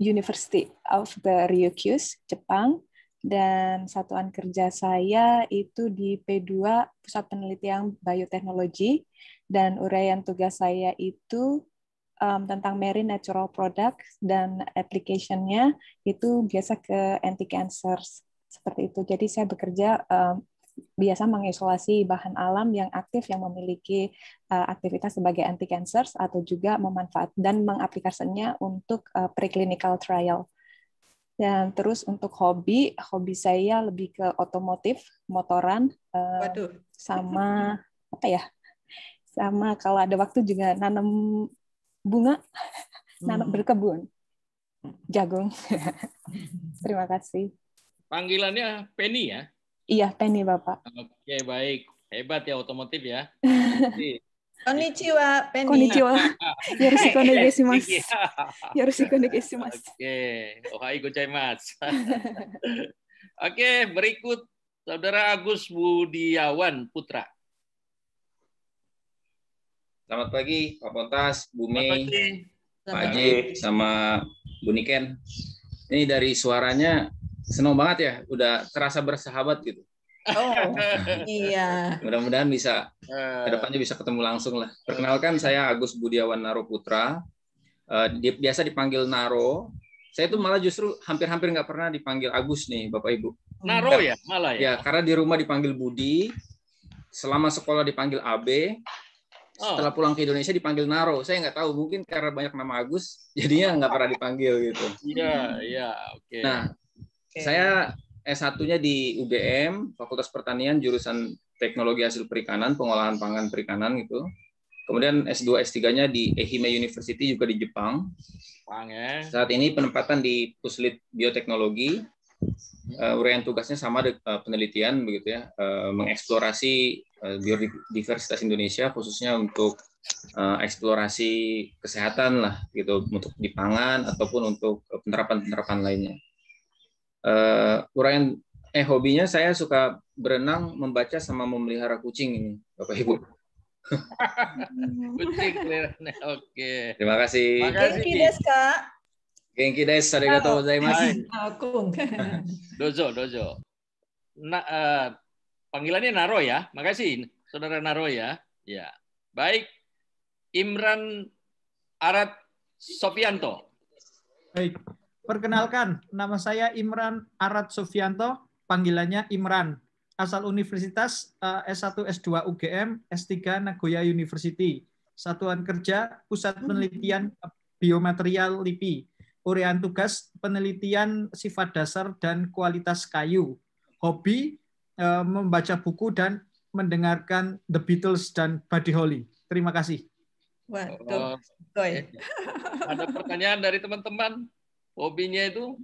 University of the Ryukyus, Jepang. Dan satuan kerja saya itu di P2 Pusat Penelitian Bioteknologi, dan uraian tugas saya itu tentang marine natural products, dan application-nya itu biasa ke anti-cancer seperti itu. Jadi saya bekerja biasa mengisolasi bahan alam yang aktif yang memiliki aktivitas sebagai anti-cancer atau juga memanfaat dan mengaplikasikannya untuk preclinical trial. Dan terus untuk hobi saya lebih ke otomotif, motoran, sama apa ya? Sama kalau ada waktu juga nanam bunga, nanam berkebun, jagung. Terima kasih. Panggilannya Penny ya? Iya, Penny, Bapak. Oke, baik. Hebat ya otomotif ya. Konnichiwa, Penny. Konnichiwa. Yoroshiku onegaishimasu. Yoroshiku onegaishimasu. Oke, ohai gozaimasu. Oke, berikut Saudara Agus Budiawan Putra. Selamat pagi, Pak Pontas, Bu Mei, Pak Pagi. Ajib, sama Bu Niken. Ini dari suaranya senang banget ya, udah terasa bersahabat gitu. Oh, iya. Mudah-mudahan bisa kedepannya bisa ketemu langsung lah. Perkenalkan, saya Agus Budiawan Naro Putra. Biasa dipanggil Naro. Saya tuh malah justru hampir-hampir nggak pernah dipanggil Agus nih, Bapak Ibu. Naro ya, malah ya. Ya, karena di rumah dipanggil Budi, selama sekolah dipanggil AB, setelah pulang ke Indonesia dipanggil Naro. Saya nggak tahu, mungkin karena banyak nama Agus, jadinya nggak pernah dipanggil gitu. Iya, oke. Nah, saya S1-nya di UGM, Fakultas Pertanian, jurusan Teknologi Hasil Perikanan, Pengolahan Pangan Perikanan gitu. Kemudian S2, S3-nya di Ehime University juga di Jepang. Saat ini penempatan di Puslit Bioteknologi. Uraian tugasnya sama penelitian begitu ya, mengeksplorasi biodiversitas Indonesia khususnya untuk eksplorasi kesehatan lah gitu, untuk di pangan ataupun untuk penerapan-penerapan lainnya. Hobinya saya suka berenang, membaca, sama memelihara kucing ini, Bapak Ibu. Kucing, oke. Terima kasih. Genki desu ka? Genki desu, arigatou gozaimasu. Dozo. Panggilannya Naro ya. Makasih Saudara Naro ya. Ya. Baik. Imran Arat Sofianto. Baik. Perkenalkan, nama saya Imran Arat Sofianto, panggilannya Imran. Asal Universitas S1 S2 UGM, S3 Nagoya University. Satuan kerja Pusat Penelitian Biomaterial LIPI. Uraian tugas penelitian sifat dasar dan kualitas kayu. Hobi membaca buku dan mendengarkan The Beatles dan Buddy Holly. Terima kasih. Waduh. Ada pertanyaan dari teman-teman? Hobinya itu?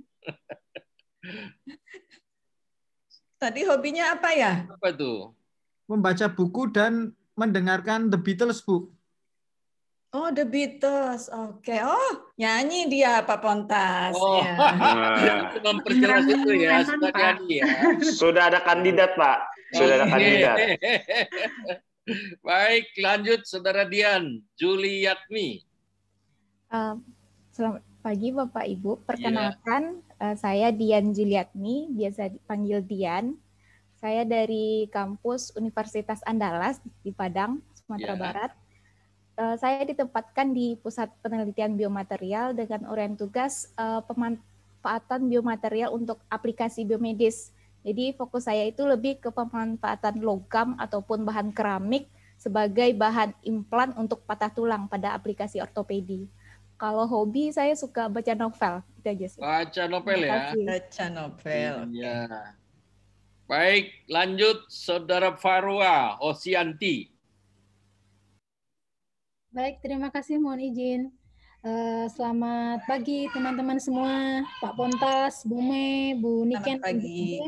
Tadi hobinya apa ya? Apa itu? Membaca buku dan mendengarkan The Beatles, Bu. Oh, The Beatles. Oke. Oh, nyanyi dia, Pak Pontas. Oh, ya. Itu memperjelas itu ya. Sudah nyanyi ya. Sudah ada kandidat, Pak. Sudah ada kandidat. Baik, lanjut Saudara Dian Juliatmi. Selamat pagi Bapak Ibu. Perkenalkan, saya Dian Juliatmi, biasa dipanggil Dian. Saya dari kampus Universitas Andalas di Padang, Sumatera Barat. Saya ditempatkan di Pusat Penelitian Biomaterial dengan uraian tugas pemanfaatan biomaterial untuk aplikasi biomedis. Jadi fokus saya itu lebih ke pemanfaatan logam ataupun bahan keramik sebagai bahan implan untuk patah tulang pada aplikasi ortopedi. Kalau hobi saya suka baca novel, itu aja sih. Baca novel ya. Baca novel. Iya. Baik, lanjut Saudara Farwa Osianti. Baik, terima kasih, mohon izin. Selamat pagi teman-teman semua, Pak Pontas, Bu Me, Bu Niken. Selamat pagi.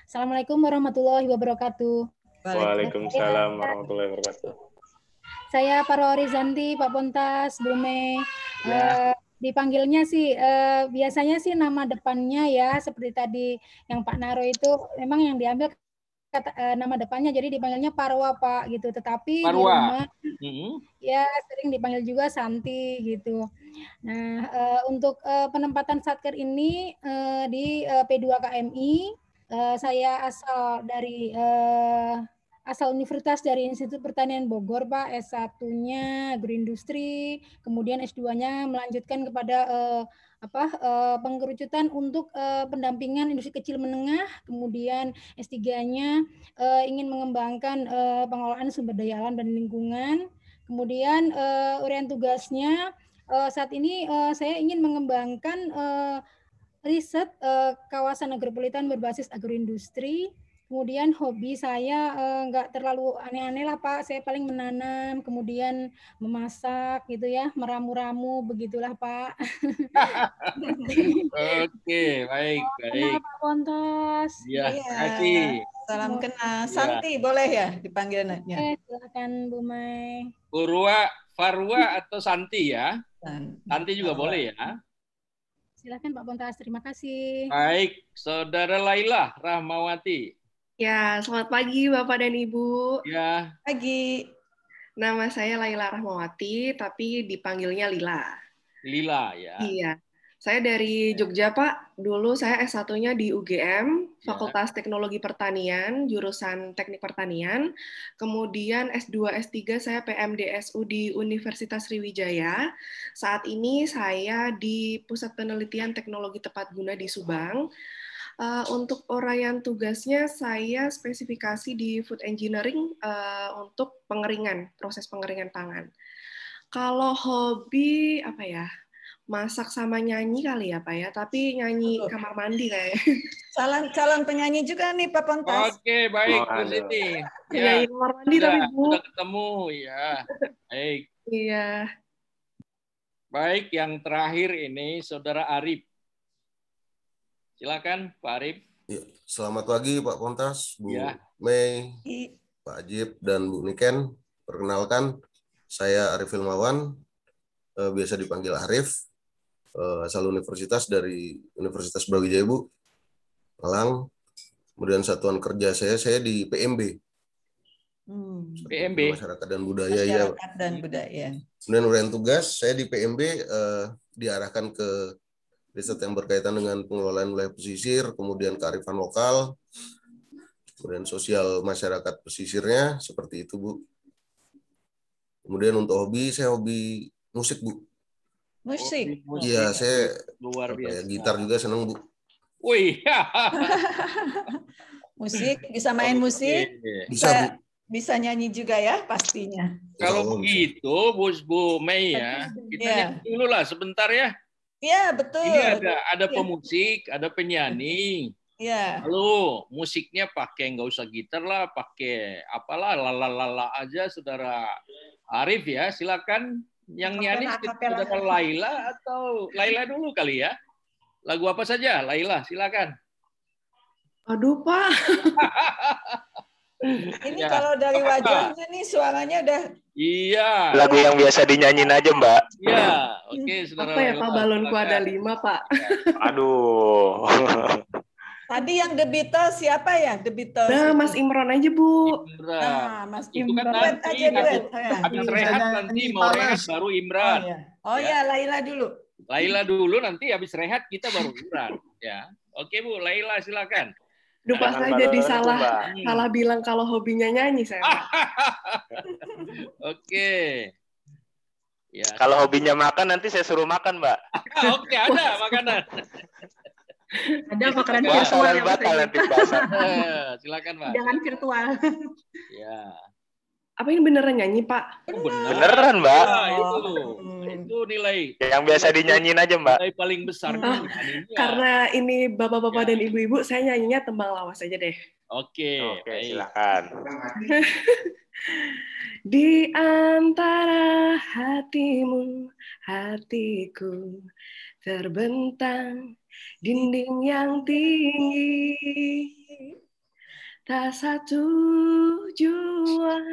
Assalamualaikum warahmatullahi wabarakatuh. Waalaikumsalam warahmatullahi wabarakatuh. Saya Farwa Rizanti, Pak Pontas, Bu Me. Dipanggilnya sih biasanya sih nama depannya ya seperti tadi yang Pak Naro itu memang yang diambil nama depannya jadi dipanggilnya Parwa Pak gitu, tetapi Parwa. di rumah ya sering dipanggil juga Santi gitu. Nah untuk penempatan satker ini di P2KMI, saya asal universitas dari Institut Pertanian Bogor, Pak. S1-nya agroindustri, kemudian S2-nya melanjutkan kepada pengerucutan untuk pendampingan industri kecil menengah, kemudian S3-nya ingin mengembangkan pengelolaan sumber daya alam dan lingkungan. Kemudian uraian tugasnya saat ini saya ingin mengembangkan riset kawasan agropolitan berbasis agroindustri. Kemudian hobi saya nggak terlalu aneh-aneh lah, Pak. Saya paling menanam, kemudian memasak gitu ya, meramu-ramu begitulah, Pak. Oke, baik. Kenal Pak Pontos. Ya, Iya. kasih. Salam kenal. Santi boleh ya dipanggilnya? Silakan Bu Mai. Urwa, Farwa atau Santi ya? Santi juga boleh ya. Silakan Pak Pontas, terima kasih. Baik, Saudara Laila Rahmawati. Ya, selamat pagi Bapak dan Ibu. Ya. Pagi. Nama saya Laila Rahmawati, tapi dipanggilnya Lila. Lila ya. Iya. Saya dari Jogja, Pak. Dulu saya S1-nya di UGM, Fakultas Teknologi Pertanian, jurusan Teknik Pertanian. Kemudian S2, S3 saya PMDSU di Universitas Sriwijaya. Saat ini saya di Pusat Penelitian Teknologi Tepat Guna di Subang. Untuk uraian tugasnya saya spesifikasi di food engineering untuk pengeringan, proses pengeringan pangan. Kalau hobi apa ya? Masak sama nyanyi kali ya Pak ya, tapi nyanyi kamar mandi kayaknya. Calon penyanyi juga nih Pak Pontas. Oke, baik Bu Siti. Nyanyi kamar mandi tapi Bu. Sudah ketemu ya. Baik. Iya. Baik, yang terakhir ini Saudara Arif. Silakan Pak Arif. Ya, selamat pagi Pak Pontas, Bu Mei, Pak Ajib, dan Bu Niken. Perkenalkan, saya Arif Ilmawan, biasa dipanggil Arif, asal universitas dari Universitas Brawijaya, Bu, Malang. Kemudian satuan kerja saya di PMB. PMB. Masyarakat dan Budaya. Masyarakat dan Budaya. Kemudian uraian tugas, saya di PMB diarahkan ke riset yang berkaitan dengan pengelolaan wilayah pesisir, kemudian kearifan lokal, kemudian sosial masyarakat pesisirnya, seperti itu, Bu. Kemudian untuk hobi, saya hobi musik, Bu. Musik? Iya, saya luar biasa. Gitar juga seneng, Bu. Wih. Musik, bisa main musik, bisa, Bu. Bisa nyanyi juga ya, pastinya. Kalau begitu, Bu Mei ya, kita nyanyi dulu lah sebentar ya. Iya, betul. Ini ada pemusik, ada penyanyi. Iya. Lalu musiknya pakai nggak usah gitar lah, pakai apalah lala aja, Saudara Arif ya. Silakan yang nyanyi Saudara Laila atau Laila dulu kali ya. Lagu apa saja, Laila? Silakan. Aduh Pak. Ini kalau dari wajahnya nih suaranya udah. Iya. Lagu yang biasa dinyanyiin aja, Mbak. Iya. Oke, Saudara. Apa ya Pak, balonku ada 5 Pak. Aduh. Tadi yang The Beatles siapa ya? The Beatles. Nah, Mas Imron aja, Bu. Nah, Mas Imron. Duet aja duet. Habis rehat nanti mau rehat baru Imran. Oh ya, Laila dulu. Laila dulu, nanti habis rehat kita baru Imran. Ya. Oke Bu, Laila silakan. Dupa saya jadi salah bilang kalau hobinya nyanyi saya. Oke. Ya. Kalau hobinya makan nanti saya suruh makan, Mbak. Oke, ada makanan. Ada makanan virtual yang batal nanti puasa. Silakan, Mbak. Jangan virtual. Ya. Apa ini beneran nyanyi, Pak? Beneran, Mbak. Itu nilai. Yang biasa dinyanyiin aja, Mbak. Nilai paling besar. Karena ini bapak-bapak dan ibu-ibu, saya nyanyinya tembang lawas aja deh. Oke, silakan. Di antara hatimu, hatiku, terbentang dinding yang tinggi, tak satu jua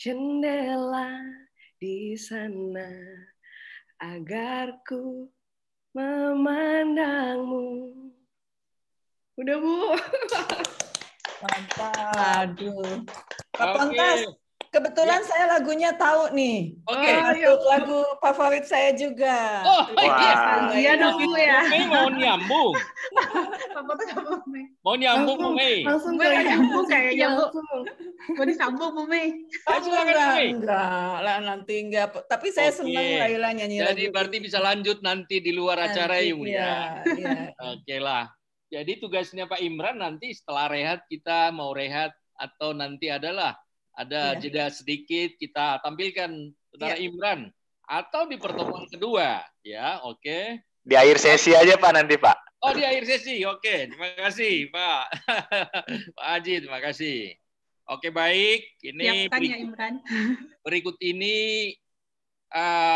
jendela di sana agar ku memandangmu. Udah, Bu. Mantap. Aduh. Pak Pontas, kebetulan saya lagunya tahu nih. Oke. Masuk lagu favorit saya juga. Oh, Iya dong Bu ya. Mei mau nyambung. Mau nyambung Bu Mei. Langsung gue nyambung kayaknya Bu. Mau disambung Bu Mei. Enggak lah, nanti enggak. Tapi saya senang Laila nyanyi lagu. Jadi berarti bisa lanjut nanti di luar acara ya Bu ya. Oke lah. Jadi tugasnya Pak Imran nanti setelah rehat kita mau rehat atau nanti ada jeda sedikit kita tampilkan Saudara Imran atau di pertemuan kedua ya. Oke. Di akhir sesi aja Pak nanti Pak. Oh di akhir sesi. Oke. Terima kasih Pak. Pak Haji terima kasih. Oke baik. Ini berikut ini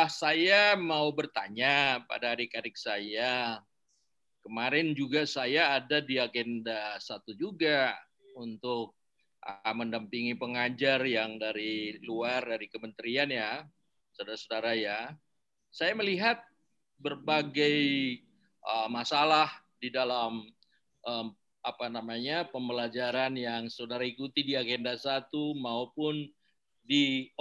saya mau bertanya pada adik-adik saya. Kemarin juga saya ada di agenda 1 juga untuk mendampingi pengajar yang dari luar, dari kementerian ya, saudara-saudara ya. Saya melihat berbagai masalah di dalam pembelajaran yang saudara ikuti di agenda 1 maupun di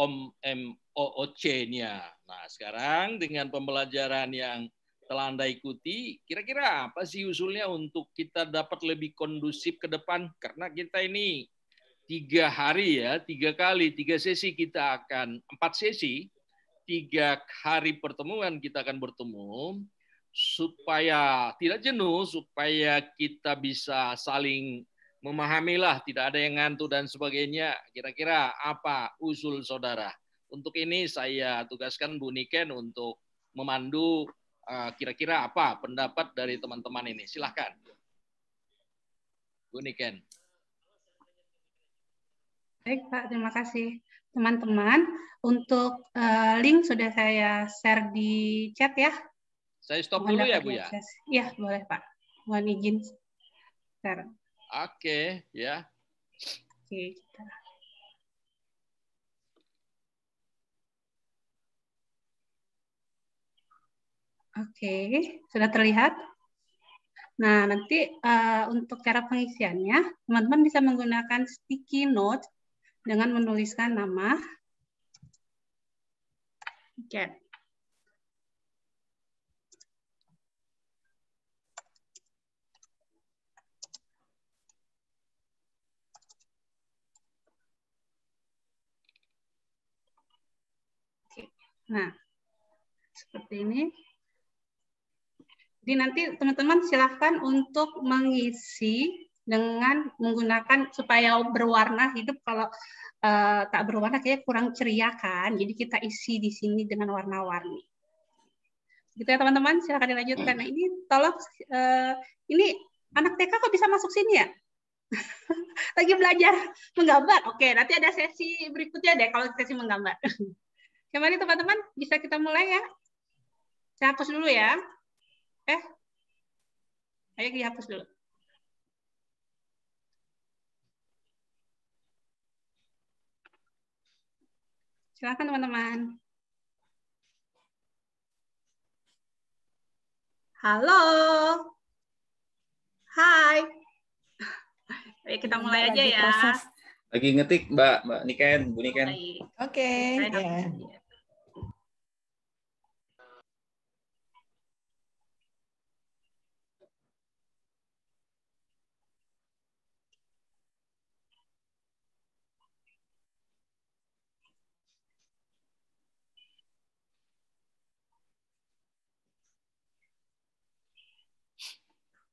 OOC-nya. Nah, sekarang dengan pembelajaran yang telah Anda ikuti, kira-kira apa sih usulnya untuk kita dapat lebih kondusif ke depan? Karena kita ini 3 hari ya, 3 kali, 3 sesi kita akan, 4 sesi, 3 hari pertemuan kita akan bertemu, supaya tidak jenuh, supaya kita bisa saling memahamilah, tidak ada yang ngantuk dan sebagainya. Kira-kira apa usul saudara? Untuk ini saya tugaskan Bu Niken untuk memandu. Kira-kira apa pendapat dari teman-teman ini? Silahkan. Bu Niken. Baik Pak, terima kasih. Teman-teman, untuk link sudah saya share di chat ya. Saya stop dulu ya Bu ya? Iya, boleh Pak. Mohon izin share. Oke, ya. Oke, Oke, sudah terlihat? Nah, nanti untuk cara pengisiannya, teman-teman bisa menggunakan sticky note dengan menuliskan nama. Oke. Nah, seperti ini. Jadi nanti teman-teman silahkan untuk mengisi dengan menggunakan supaya berwarna hidup. Kalau tak berwarna kayak kurang ceria kan. Jadi kita isi di sini dengan warna-warni. Gitu ya teman-teman, silahkan dilanjutkan. Nah ini tolong, ini anak TK kok bisa masuk sini ya? Lagi belajar menggambar. Oke, nanti ada sesi berikutnya deh kalau sesi menggambar. Kembali teman-teman, bisa kita mulai ya. Saya hapus dulu ya. Ayo dihapus dulu. Silakan teman-teman. Halo. Hai. Ayo kita mulai aja ya. Lagi ngetik Mbak Niken, Bu Niken. Oke.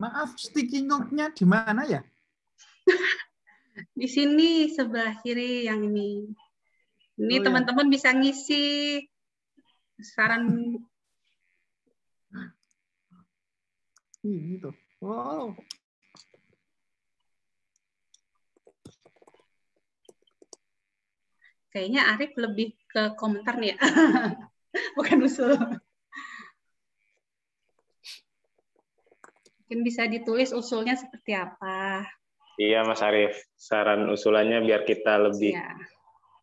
Maaf, sticky note-nya di mana ya? Di sini sebelah kiri yang ini. Ini teman-teman bisa ngisi saran. Ini tuh. Wow. Kayaknya Arif lebih ke komentar nih ya. Bukan usul. Mungkin bisa ditulis usulnya seperti apa. Iya Mas Arif, saran usulannya biar kita lebih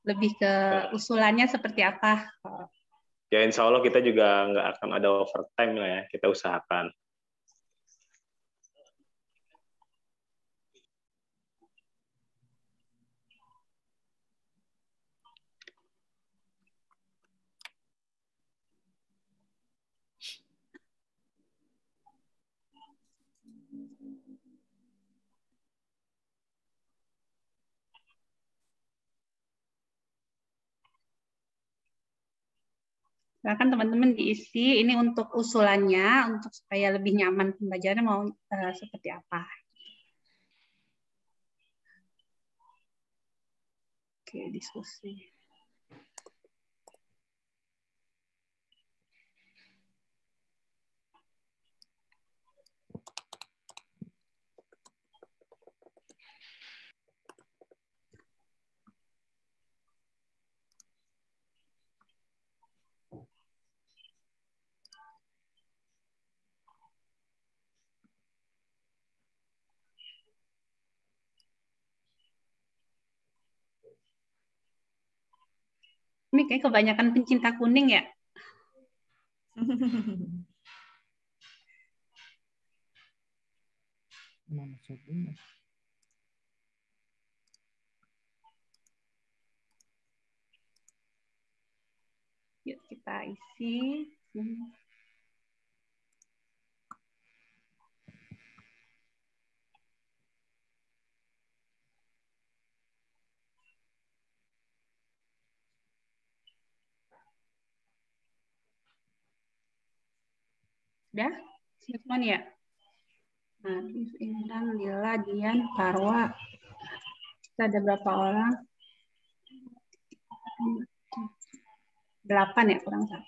lebih ke usulannya seperti apa. Ya insya Allah kita juga nggak akan ada overtime lah ya, kita usahakan. Silakan teman-teman diisi. Ini untuk usulannya, untuk supaya lebih nyaman pembelajarannya mau seperti apa. Oke, diskusi. Ini kayak kebanyakan pencinta kuning ya. Yuk kita isi. Udah? Semua nih ya? Arif, Imran, Lila, Dian, Parwa. Kita ada berapa orang? 8 ya, kurang 1.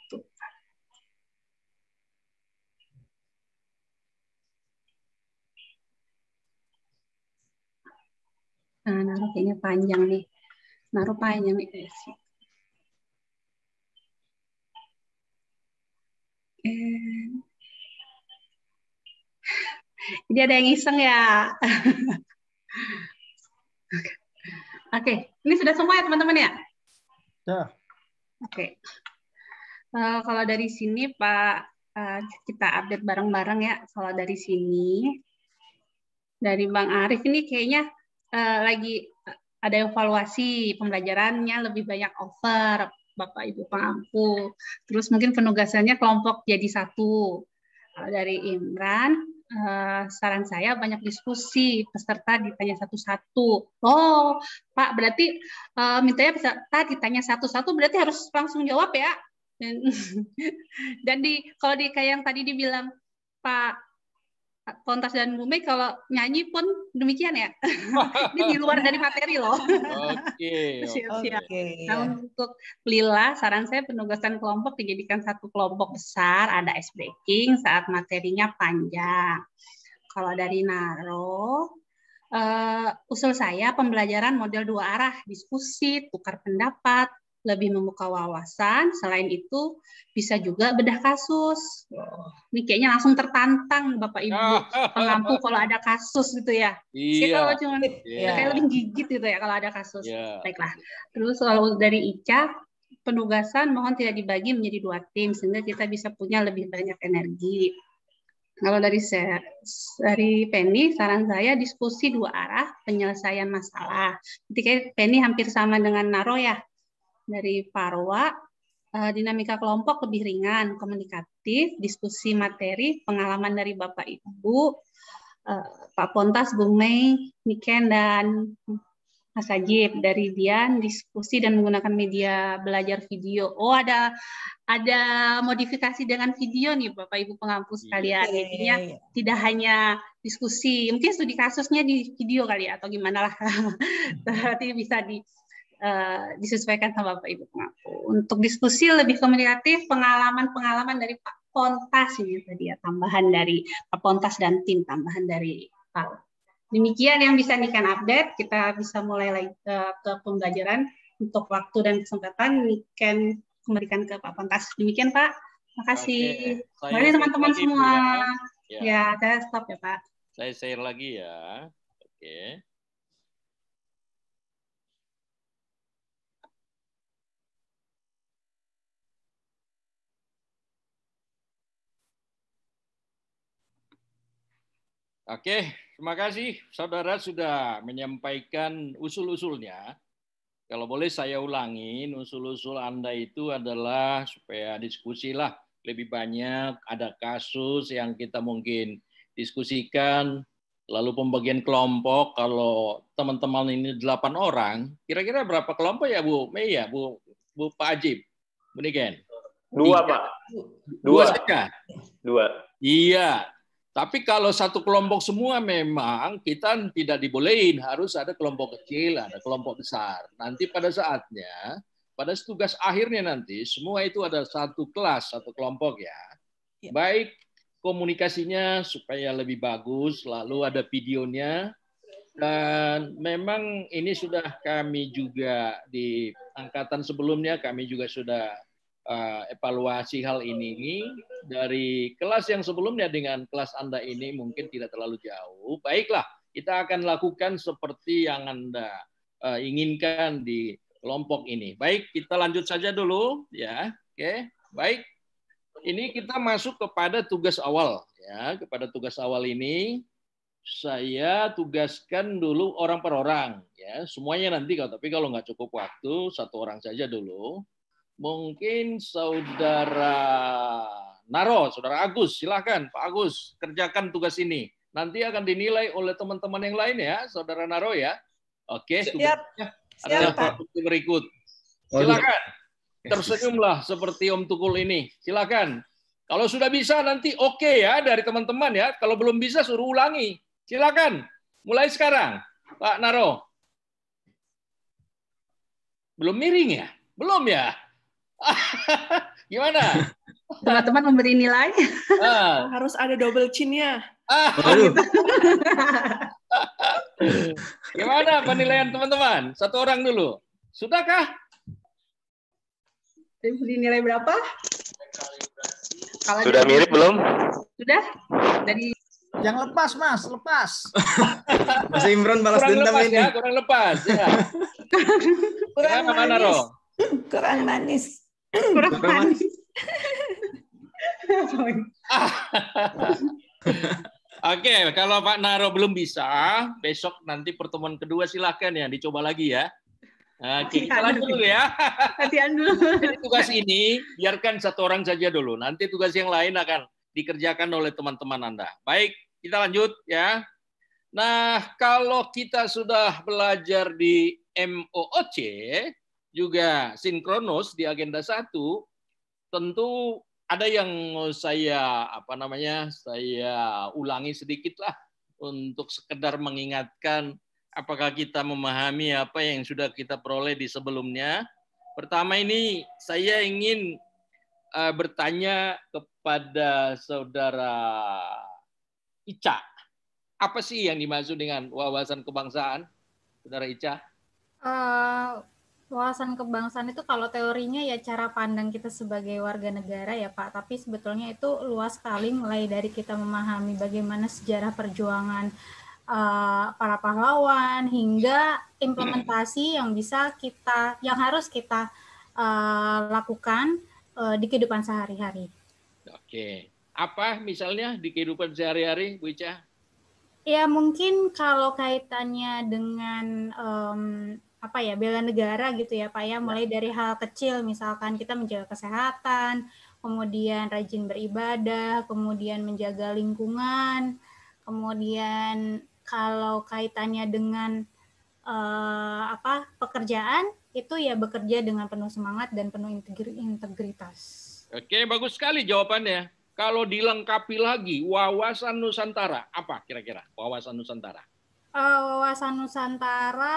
Nah, naruh kayaknya panjang nih. Naruh panjang nih. Jadi ada yang iseng ya. Oke, ini sudah semua ya teman-teman ya? Sudah. Oke. Kalau dari sini Pak, kita update bareng-bareng ya. Kalau dari sini, dari Bang Arif ini kayaknya lagi ada evaluasi pembelajarannya, lebih banyak over Bapak Ibu pengampu. Terus mungkin penugasannya kelompok jadi 1. Kalau dari Imran, saran saya banyak diskusi, peserta ditanya satu-satu. Oh, Pak, berarti mintanya peserta ditanya satu-satu, berarti harus langsung jawab ya. Dan kalau kayak yang tadi dibilang Pak Pontas dan Bu Mei, kalau nyanyi pun demikian ya. Ini di luar dari materi loh. Oke. Siap-siap. Nah, untuk Lila, saran saya penugasan kelompok dijadikan satu kelompok besar, ada ice breaking saat materinya panjang. Kalau dari Naro, usul saya pembelajaran model 2 arah, diskusi, tukar pendapat, lebih membuka wawasan. Selain itu, bisa juga bedah kasus. Ini kayaknya langsung tertantang Bapak Ibu pengampu kalau ada kasus gitu ya. Iya. Kalau cuma kayak lebih gigit gitu ya kalau ada kasus. Baiklah. Terus kalau dari Ica, penugasan mohon tidak dibagi menjadi 2 tim sehingga kita bisa punya lebih banyak energi. Kalau dari Penny, saran saya diskusi 2 arah, penyelesaian masalah. Jadi Penny hampir sama dengan Naro ya. Dari Parwa, dinamika kelompok lebih ringan, komunikatif, diskusi materi, pengalaman dari Bapak Ibu, Pak Pontas, Bu Mei, Niken, dan Mas Ajib. Dari Dian, diskusi dan menggunakan media belajar video. Oh, ada modifikasi dengan video nih Bapak Ibu pengampu sekalian. Jadinya tidak hanya diskusi, mungkin studi kasusnya di video kali ya, atau gimana lah. Berarti bisa disesuaikan sama Bapak Ibu pengampu. Untuk diskusi lebih komunikatif, pengalaman-pengalaman dari Pak Pontas ini tadi ya, tambahan dari Pak Pontas dan tim, tambahan dari Pak. Demikian yang bisa Niken update. Kita bisa mulai lagi ke pembelajaran. Untuk waktu dan kesempatan Niken kembalikan ke Pak Pontas. Demikian Pak. Terima kasih. Mari teman-teman semua. Ya, saya stop ya Pak. Saya share lagi ya. Oke. Oke, terima kasih saudara sudah menyampaikan usul-usulnya. Kalau boleh saya ulangin, usul-usul Anda itu adalah supaya diskusi lah lebih banyak, ada kasus yang kita mungkin diskusikan. Lalu pembagian kelompok, kalau teman-teman ini 8 orang, kira-kira berapa kelompok ya Bu Mei ya, Bu Pak Ajib, Bu Niken? 2 Pak. 2 saja? 2. Iya, tapi kalau satu kelompok semua memang kita tidak dibolehin, harus ada kelompok kecil, ada kelompok besar. Nanti pada saatnya, pada tugas akhirnya nanti, semua itu ada satu kelas, satu kelompok ya. Baik komunikasinya supaya lebih bagus, lalu ada videonya, dan memang ini sudah kami juga di angkatan sebelumnya, kami juga sudah evaluasi hal ini dari kelas yang sebelumnya dengan kelas Anda ini mungkin tidak terlalu jauh. Baiklah, kita akan lakukan seperti yang Anda inginkan di kelompok ini. Baik, kita lanjut saja dulu ya. Oke, baik. Ini kita masuk kepada tugas awal ya. Kepada tugas awal ini saya tugaskan dulu orang per orang ya. Semuanya nanti tapi kalau nggak cukup waktu, satu orang saja dulu. Mungkin Saudara Naro, Saudara Agus, silakan Pak Agus kerjakan tugas ini. Nanti akan dinilai oleh teman-teman yang lain ya, Saudara Naro ya. Oke, tugasnya adalah seperti berikut. Silakan. Tersenyumlah seperti Om Tukul ini. Silakan. Kalau sudah bisa nanti oke ya dari teman-teman ya. Kalau belum bisa suruh ulangi. Silakan. Mulai sekarang. Pak Naro. Belum miring ya? Belum ya? Gimana? Teman-teman memberi nilai. Harus ada double chin-nya. Gimana penilaian teman-teman? Satu orang dulu. Sudahkah? Beri nilai berapa? Kalau sudah mirip belum? Sudah? Dari yang lepas, Mas, lepas. Mas Imran balas kurang dendam lepas ini. Ya, kurang lepas. Ya. Kurang ya, manis. Naro? Kurang manis. Kurang manis. Oke, kalau Pak Naro belum bisa, besok nanti pertemuan kedua silakan ya, dicoba lagi ya. Oke, kita lanjut dulu ya. Latihan dulu. Jadi tugas ini biarkan satu orang saja dulu. Nanti tugas yang lain akan dikerjakan oleh teman-teman Anda. Baik, kita lanjut ya. Nah, kalau kita sudah belajar di MOOC, juga sinkronus di agenda 1, tentu ada yang saya saya ulangi sedikit lah untuk sekedar mengingatkan apakah kita memahami apa yang sudah kita peroleh di sebelumnya. Pertama ini saya ingin bertanya kepada Saudara Ica. Apa sih yang dimaksud dengan wawasan kebangsaan, Saudara Ica? Wawasan kebangsaan itu kalau teorinya ya cara pandang kita sebagai warga negara ya Pak, tapi sebetulnya itu luas sekali, mulai dari kita memahami bagaimana sejarah perjuangan para pahlawan hingga implementasi yang harus kita lakukan di kehidupan sehari-hari. Oke, apa misalnya di kehidupan sehari-hari, Bu Ica? Ya mungkin kalau kaitannya dengan bela negara gitu ya Pak ya, mulai dari hal kecil misalkan kita menjaga kesehatan, kemudian rajin beribadah, kemudian menjaga lingkungan, kemudian kalau kaitannya dengan pekerjaan itu ya bekerja dengan penuh semangat dan penuh integritas. Oke, bagus sekali jawabannya. Kalau dilengkapi lagi wawasan Nusantara, apa kira-kira wawasan Nusantara? Wawasan Nusantara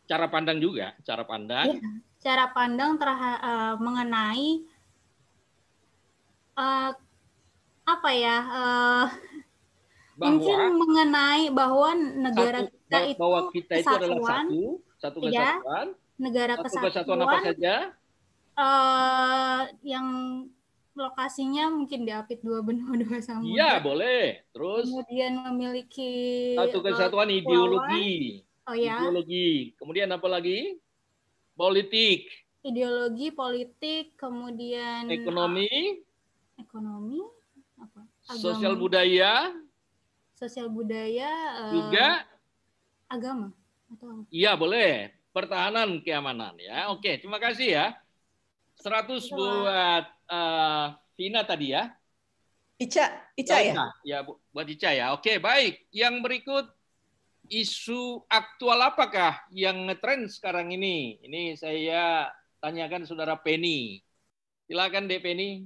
cara pandang juga, cara pandang. Ya, cara pandang mengenai mungkin mengenai bahwa negara kita itu adalah satu kesatuan. Negara kesatuan apa saja? Yang lokasinya mungkin di Apit 2 benua 2 samudra. Iya, boleh. Terus kemudian memiliki satu kesatuan ideologi. Oh ya. Ideologi. Kemudian apa lagi? Politik. Ideologi, politik, kemudian ekonomi. Ekonomi apa? Agama. Sosial budaya. Sosial budaya juga agama atau? Iya, boleh. Pertahanan keamanan ya. Oke, terima kasih ya. 100 buat Vina tadi ya. Ica ya? Ya, buat Ica ya. Oke, baik. Yang berikut, isu aktual apakah yang ngetren sekarang ini? Ini saya tanyakan Saudara Penny. Silakan Dek Penny.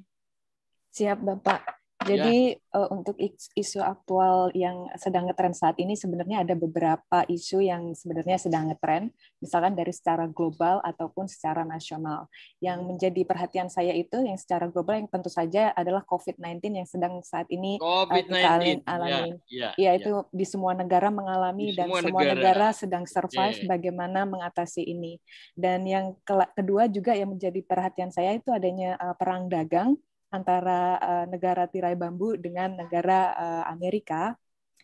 Siap, Bapak. Jadi untuk isu aktual yang sedang ngetren saat ini sebenarnya ada beberapa isu yang sebenarnya sedang ngetren, misalkan dari secara global ataupun secara nasional. Yang menjadi perhatian saya itu yang secara global yang tentu saja adalah COVID-19 yang sedang saat ini kita alami. Ya, itu di semua negara mengalami dan semua negara sedang survive bagaimana mengatasi ini. Dan yang kedua juga yang menjadi perhatian saya itu adanya perang dagang antara negara tirai bambu dengan negara Amerika,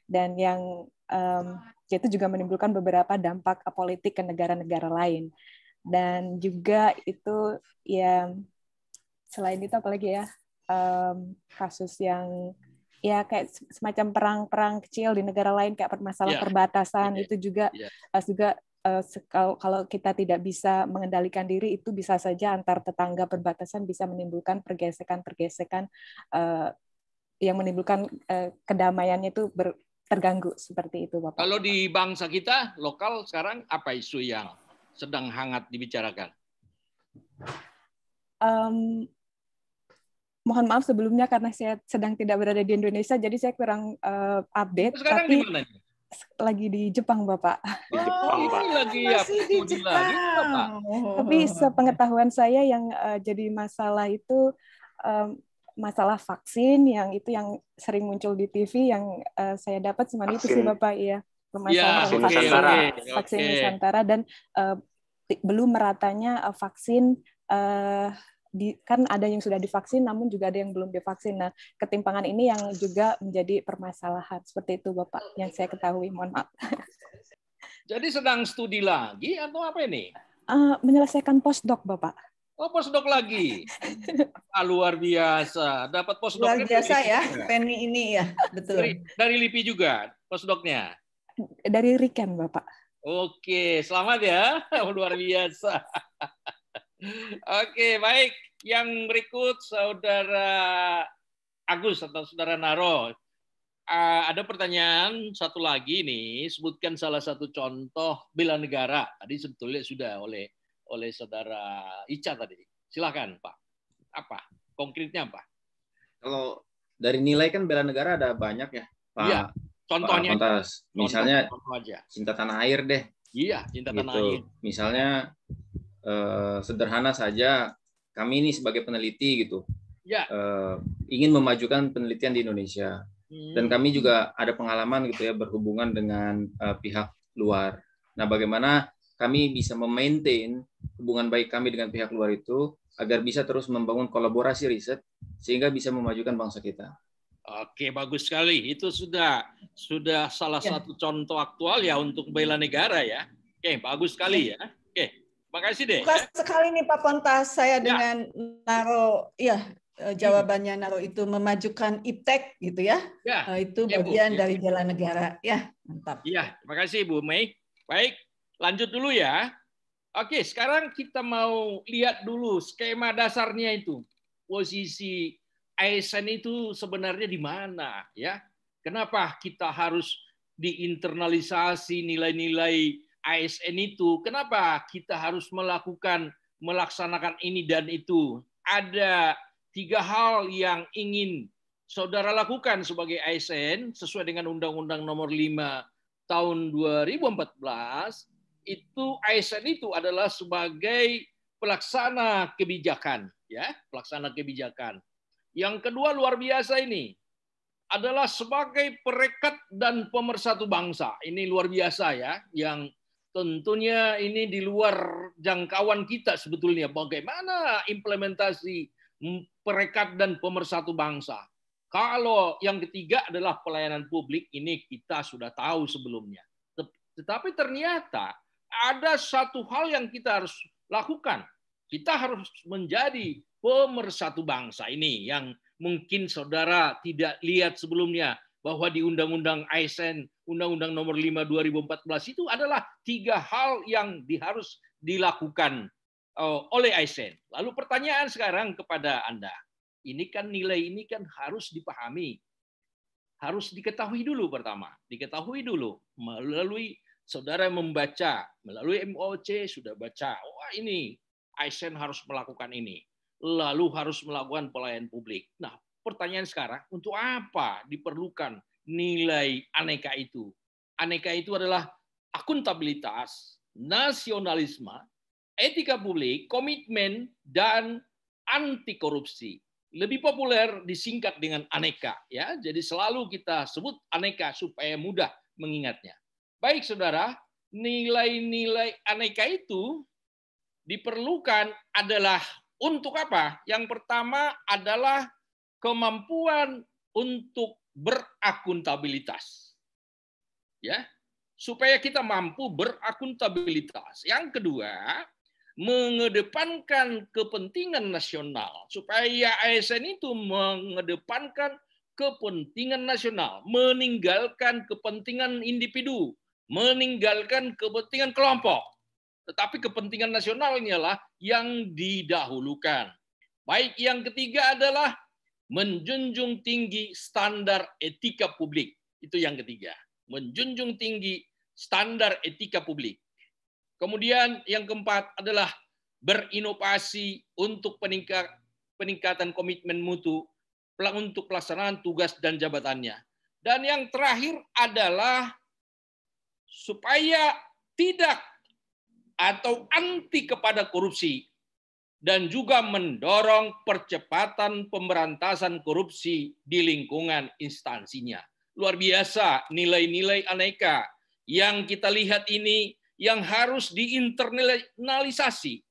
dan yang itu juga menimbulkan beberapa dampak politik ke negara-negara lain. Dan juga itu ya selain itu apalagi ya kasus yang ya kayak semacam perang-perang kecil di negara lain kayak masalah perbatasan itu juga kalau kita tidak bisa mengendalikan diri, itu bisa saja antar tetangga perbatasan bisa menimbulkan pergesekan-pergesekan yang menimbulkan kedamaiannya itu terganggu seperti itu, Bapak. Kalau di bangsa kita lokal sekarang apa isu yang sedang hangat dibicarakan? Mohon maaf sebelumnya karena saya sedang tidak berada di Indonesia, jadi saya kurang update. Sekarang di mana? Lagi di Jepang, Bapak. Di Jepang, Pak. Masih di Jepang. Tapi sepengetahuan saya yang jadi masalah itu masalah vaksin yang sering muncul di TV yang saya dapat cuma itu sih, Bapak, ya. Vaksin Nusantara. Vaksin Nusantara dan belum meratanya vaksin kan ada yang sudah divaksin, namun juga ada yang belum divaksin. Nah, ketimpangan ini yang juga menjadi permasalahan. Seperti itu, Bapak, yang saya ketahui. Mohon maaf. Jadi sedang studi lagi atau apa ini? Menyelesaikan postdoc, Bapak. Oh, postdoc lagi. Luar biasa. Dapat postdoc. Luar biasa ya, Penny ini ya. Betul. Dari LIPI juga postdocnya? Dari Riken, Bapak. Oke, selamat ya. Luar biasa. Oke, baik. Yang berikut Saudara Agus atau Saudara Naro. Ada pertanyaan satu lagi nih, sebutkan salah satu contoh bela negara. Tadi sebetulnya sudah oleh Saudara Ica tadi. Silakan, Pak. Apa? Konkretnya apa? Kalau dari nilai kan bela negara ada banyak ya, Pak. Iya. Contohnya. Misalnya cinta tanah air deh. Iya, cinta tanah air. Misalnya sederhana saja, kami ini sebagai peneliti gitu, ingin memajukan penelitian di Indonesia, dan kami juga ada pengalaman gitu ya berhubungan dengan pihak luar. Nah, bagaimana kami bisa memaintain hubungan baik kami dengan pihak luar itu agar bisa terus membangun kolaborasi riset sehingga bisa memajukan bangsa kita. Oke, bagus sekali. Itu sudah salah satu contoh aktual ya untuk bela negara ya. Oke, bagus sekali ya. Oke. Makasih deh. Bukan sekali nih Pak Pontas, saya dengan Naro, jawabannya Naro itu memajukan iptek gitu ya. Itu bagian dari bela negara. Ya, mantap. Iya, terima kasih Bu Mei. Baik, lanjut dulu ya. Oke, sekarang kita mau lihat dulu skema dasarnya itu. Posisi ASN itu sebenarnya di mana ya? Kenapa kita harus diinternalisasi nilai-nilai ASN itu, kenapa kita harus melaksanakan ini dan itu? Ada 3 hal yang ingin saudara lakukan sebagai ASN sesuai dengan Undang-Undang Nomor 5 Tahun 2014. Itu ASN itu adalah sebagai pelaksana kebijakan, ya, pelaksana kebijakan. Yang kedua luar biasa ini adalah sebagai perekat dan pemersatu bangsa. Ini luar biasa ya, yang tentunya ini di luar jangkauan kita sebetulnya. Bagaimana implementasi perekat dan pemersatu bangsa. Kalau yang ketiga adalah pelayanan publik, ini kita sudah tahu sebelumnya. Tetapi ternyata ada satu hal yang kita harus lakukan. Kita harus menjadi pemersatu bangsa ini yang mungkin saudara tidak lihat sebelumnya. Bahwa di Undang-Undang ASN, Undang-Undang Nomor 5 2014 itu adalah 3 hal yang harus dilakukan oleh ASN. Lalu pertanyaan sekarang kepada Anda, Ini kan nilai ini kan harus dipahami. Harus diketahui dulu pertama. Diketahui dulu melalui saudara membaca, melalui MOC sudah baca. Wah ini ASN harus melakukan ini. Lalu harus melakukan pelayanan publik. Nah, pertanyaan sekarang, untuk apa diperlukan nilai aneka itu? Aneka itu adalah akuntabilitas, nasionalisme, etika publik, komitmen, dan anti korupsi. Lebih populer disingkat dengan aneka, ya. Jadi selalu kita sebut aneka supaya mudah mengingatnya. Baik, saudara, nilai-nilai aneka itu diperlukan adalah untuk apa? Yang pertama adalah kemampuan untuk berakuntabilitas. Ya, supaya kita mampu berakuntabilitas. Yang kedua, mengedepankan kepentingan nasional. Supaya ASN itu mengedepankan kepentingan nasional, meninggalkan kepentingan individu, meninggalkan kepentingan kelompok. Tetapi kepentingan nasional inilah yang didahulukan. Baik, yang ketiga adalah menjunjung tinggi standar etika publik. Itu yang ketiga. Menjunjung tinggi standar etika publik. Kemudian yang keempat adalah berinovasi untuk peningkatan komitmen mutu untuk pelaksanaan tugas dan jabatannya. Dan yang terakhir adalah supaya tidak atau anti kepada korupsi dan juga mendorong percepatan pemberantasan korupsi di lingkungan instansinya. Luar biasa nilai-nilai aneka yang kita lihat ini yang harus diinternalisasi.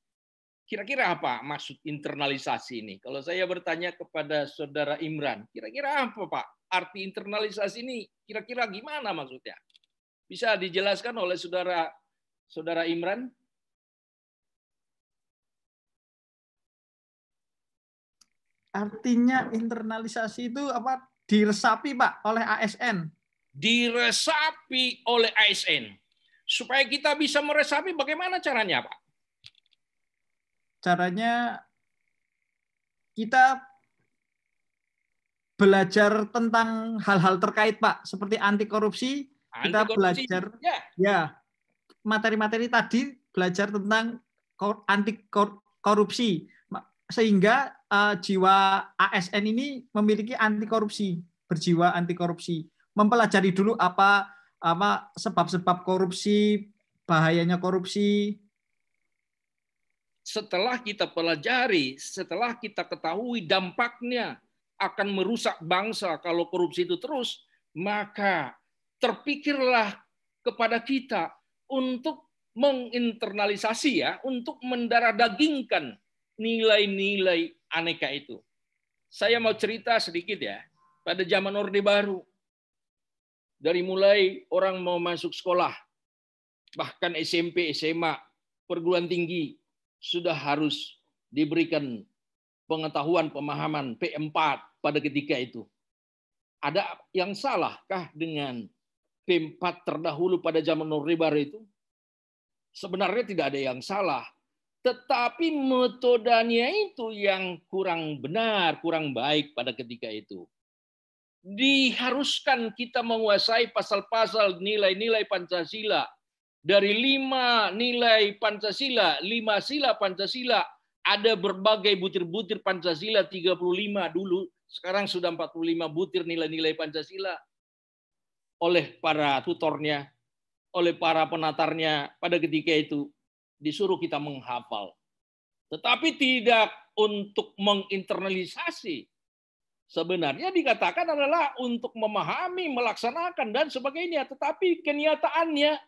Kira-kira apa maksud internalisasi ini? Kalau saya bertanya kepada Saudara Imran, kira-kira apa Pak? Arti internalisasi ini kira-kira gimana maksudnya? Bisa dijelaskan oleh Saudara Imran? Artinya internalisasi itu apa? Diresapi Pak oleh ASN. Diresapi oleh ASN. Supaya kita bisa meresapi bagaimana caranya Pak? Caranya kita belajar tentang hal-hal terkait Pak, seperti anti korupsi. Kita belajar ya materi-materi tadi, belajar tentang anti korupsi sehingga jiwa ASN ini memiliki anti korupsi, berjiwa anti korupsi, mempelajari dulu apa sebab-sebab korupsi, bahayanya korupsi. Setelah kita pelajari, setelah kita ketahui dampaknya akan merusak bangsa kalau korupsi itu terus, maka terpikirlah kepada kita untuk menginternalisasi ya, untuk mendarah-dagingkan nilai-nilai aneka itu. Saya mau cerita sedikit ya, pada zaman Orde Baru, dari mulai orang mau masuk sekolah, bahkan SMP, SMA, perguruan tinggi, sudah harus diberikan pengetahuan, pemahaman P4 pada ketika itu. Ada yang salahkah dengan P4 terdahulu pada zaman Orde Baru itu? Sebenarnya tidak ada yang salah. Tetapi metodenya itu yang kurang benar, kurang baik pada ketika itu. Diharuskan kita menguasai pasal-pasal nilai-nilai Pancasila. Dari 5 nilai Pancasila, 5 sila Pancasila, ada berbagai butir-butir Pancasila, 35 dulu. Sekarang sudah 45 butir nilai-nilai Pancasila oleh para tutornya, oleh para penatarnya pada ketika itu disuruh kita menghafal. Tetapi tidak untuk menginternalisasi. Sebenarnya dikatakan adalah untuk memahami, melaksanakan dan sebagainya. Tetapi kenyataannya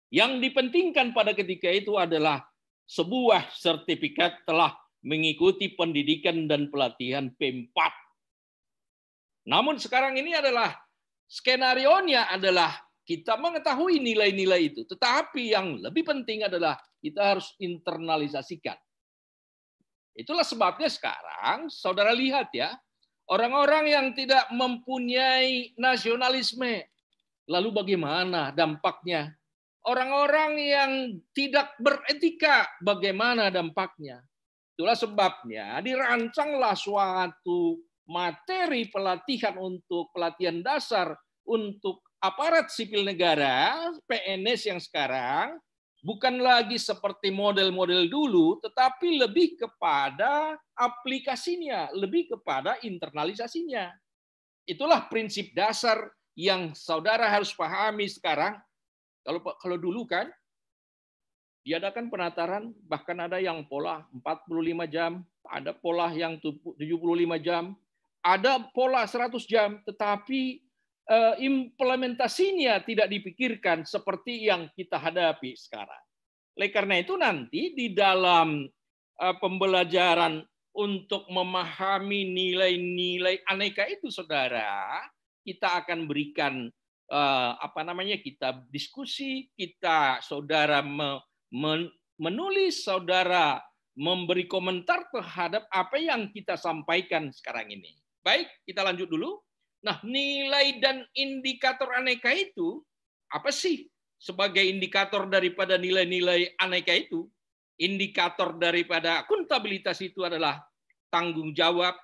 yang dipentingkan pada ketika itu adalah sebuah sertifikat telah mengikuti pendidikan dan pelatihan P4. Namun sekarang ini adalah skenarionya adalah kita mengetahui nilai-nilai itu. Tetapi yang lebih penting adalah kita harus internalisasikan. Itulah sebabnya sekarang saudara lihat ya, orang-orang yang tidak mempunyai nasionalisme, lalu bagaimana dampaknya? Orang-orang yang tidak beretika, bagaimana dampaknya? Itulah sebabnya dirancanglah suatu materi pelatihan untuk pelatihan dasar untuk aparat sipil negara, PNS yang sekarang, bukan lagi seperti model-model dulu, tetapi lebih kepada aplikasinya, lebih kepada internalisasinya. Itulah prinsip dasar yang saudara harus pahami sekarang. Kalau dulu kan, diadakan penataran, bahkan ada yang pola 45 jam, ada pola yang 75 jam, ada pola 100 jam, tetapi implementasinya tidak dipikirkan seperti yang kita hadapi sekarang. Oleh karena itu nanti di dalam pembelajaran untuk memahami nilai-nilai aneka itu, saudara, kita akan berikan kita diskusi, kita saudara menulis, saudara memberi komentar terhadap apa yang kita sampaikan sekarang ini. Baik, kita lanjut dulu. Nah, nilai dan indikator aneka itu apa sih sebagai indikator daripada nilai-nilai aneka itu? Indikator daripada akuntabilitas itu adalah tanggung jawab,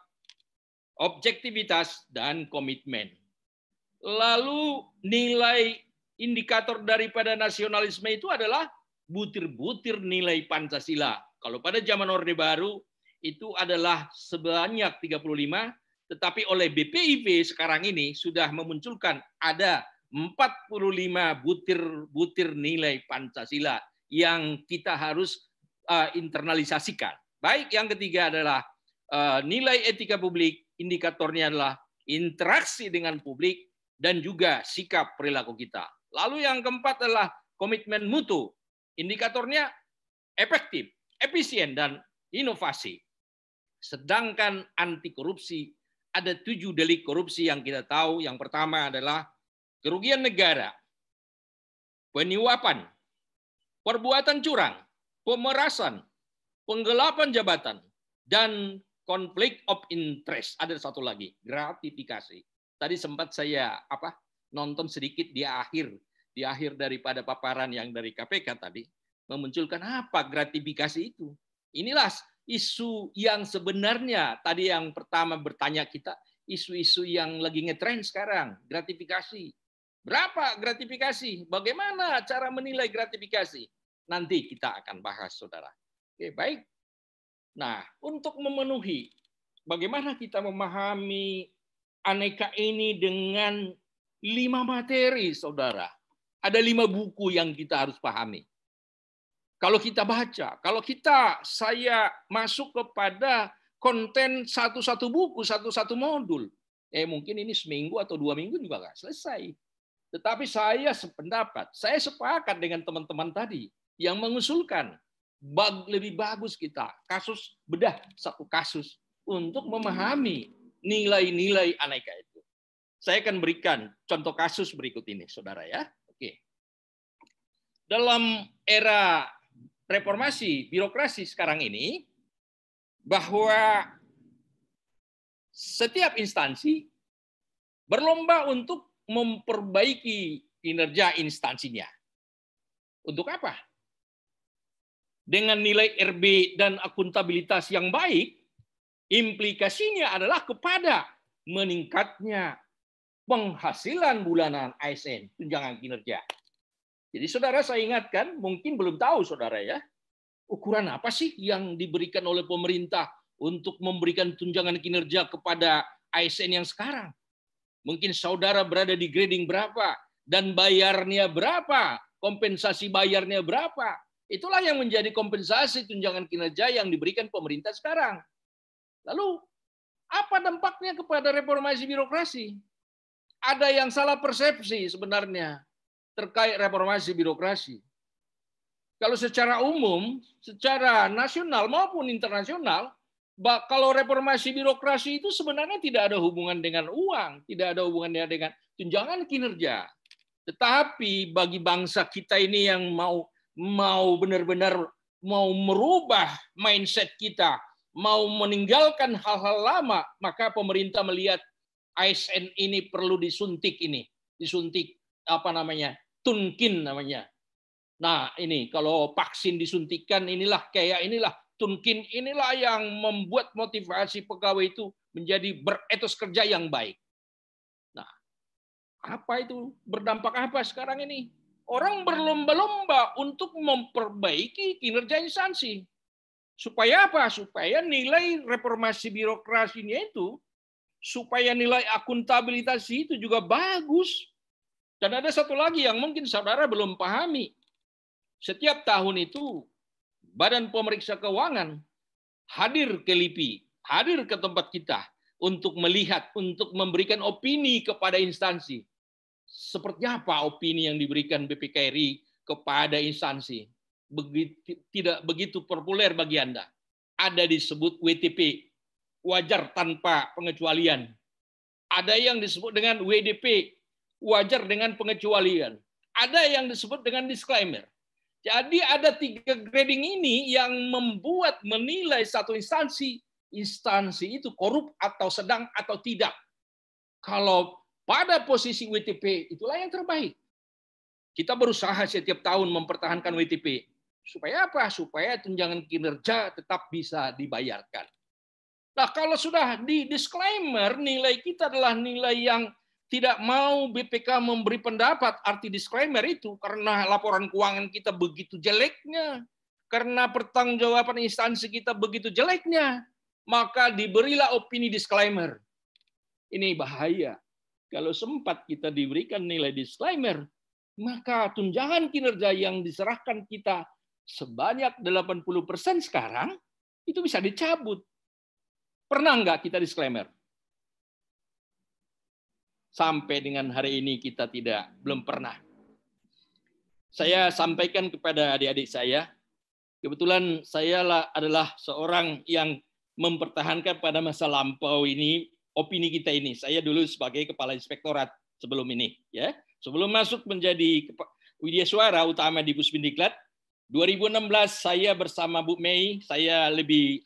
objektivitas, dan komitmen. Lalu nilai indikator daripada nasionalisme itu adalah butir-butir nilai Pancasila. Kalau pada zaman Orde Baru itu adalah sebanyak 35, tetapi oleh BPIP sekarang ini sudah memunculkan ada 45 butir nilai Pancasila yang kita harus internalisasikan. Baik, yang ketiga adalah nilai etika publik, indikatornya adalah interaksi dengan publik dan juga sikap perilaku kita. Lalu yang keempat adalah komitmen mutu, indikatornya efektif, efisien, dan inovasi. Sedangkan anti korupsi, ada 7 delik korupsi yang kita tahu. Yang pertama adalah kerugian negara, penyuapan, perbuatan curang, pemerasan, penggelapan jabatan, dan konflik of interest. Ada satu lagi, gratifikasi. Tadi sempat saya nonton sedikit di akhir daripada paparan yang dari KPK tadi, memunculkan apa gratifikasi itu. Inilah isu yang sebenarnya tadi yang pertama bertanya kita, isu-isu yang lagi ngetren sekarang, gratifikasi. Berapa gratifikasi? Bagaimana cara menilai gratifikasi? Nanti kita akan bahas, saudara. Oke, baik. Nah, untuk memenuhi bagaimana kita memahami aneka ini dengan 5 materi, saudara. Ada 5 buku yang kita harus pahami. Kalau kita baca, saya masuk kepada konten satu-satu buku, satu-satu modul, mungkin ini seminggu atau 2 minggu juga nggak selesai. Tetapi saya sependapat, saya sepakat dengan teman-teman tadi yang mengusulkan lebih bagus kita bedah satu kasus untuk memahami nilai-nilai aneka itu. Saya akan berikan contoh kasus berikut ini, saudara ya. Oke. Dalam era reformasi birokrasi sekarang ini, bahwa setiap instansi berlomba untuk memperbaiki kinerja instansinya. Untuk apa? Dengan nilai RB dan akuntabilitas yang baik, implikasinya adalah kepada meningkatnya penghasilan bulanan ASN, tunjangan kinerja. Jadi saudara, saya ingatkan, mungkin belum tahu saudara ya, ukuran apa sih yang diberikan oleh pemerintah untuk memberikan tunjangan kinerja kepada ASN yang sekarang? Mungkin saudara berada di grading berapa, dan bayarnya berapa, kompensasi bayarnya berapa. Itulah yang menjadi kompensasi tunjangan kinerja yang diberikan pemerintah sekarang. Lalu, apa dampaknya kepada reformasi birokrasi? Ada yang salah persepsi sebenarnya terkait reformasi birokrasi. Kalau secara umum, secara nasional maupun internasional, kalau reformasi birokrasi itu sebenarnya tidak ada hubungan dengan uang, tidak ada hubungannya dengan tunjangan kinerja. Tetapi bagi bangsa kita ini yang mau benar-benar mau merubah mindset kita, mau meninggalkan hal-hal lama, maka pemerintah melihat ASN ini perlu disuntik tunkin namanya. Nah, ini kalau vaksin disuntikan inilah Tunkin inilah yang membuat motivasi pegawai itu menjadi beretos kerja yang baik. Nah, apa itu? Berdampak apa sekarang ini? Orang berlomba-lomba untuk memperbaiki kinerja instansi. Supaya apa? Supaya nilai reformasi birokrasinya itu, supaya nilai akuntabilitas itu juga bagus. Dan ada satu lagi yang mungkin saudara belum pahami. Setiap tahun itu, Badan Pemeriksa Keuangan hadir ke LIPI, hadir ke tempat kita untuk melihat, untuk memberikan opini kepada instansi. Seperti apa opini yang diberikan BPKRI kepada instansi? Tidak begitu populer bagi Anda. Ada disebut WTP, wajar tanpa pengecualian. Ada yang disebut dengan WDP, wajar dengan pengecualian. Ada yang disebut dengan disclaimer. Jadi ada 3 grading ini yang membuat menilai satu instansi itu korup atau sedang atau tidak. Kalau pada posisi WTP, itulah yang terbaik. Kita berusaha setiap tahun mempertahankan WTP. Supaya apa? Supaya tunjangan kinerja tetap bisa dibayarkan. Nah, kalau sudah di disclaimer, nilai kita adalah nilai yang tidak mau BPK memberi pendapat, arti disclaimer itu karena laporan keuangan kita begitu jeleknya, karena pertanggungjawaban instansi kita begitu jeleknya, maka diberilah opini disclaimer. Ini bahaya. Kalau sempat kita diberikan nilai disclaimer, maka tunjangan kinerja yang diserahkan kita sebanyak 80% sekarang, itu bisa dicabut. Pernah nggak kita disclaimer? Sampai dengan hari ini kita belum pernah. Saya sampaikan kepada adik-adik saya, kebetulan saya adalah seorang yang mempertahankan pada masa lampau ini opini kita ini. Saya dulu sebagai kepala inspektorat sebelum ini, ya. Sebelum masuk menjadi Widya Suara utama di Puspendiklat, 2016 saya bersama Bu Mei, saya lebih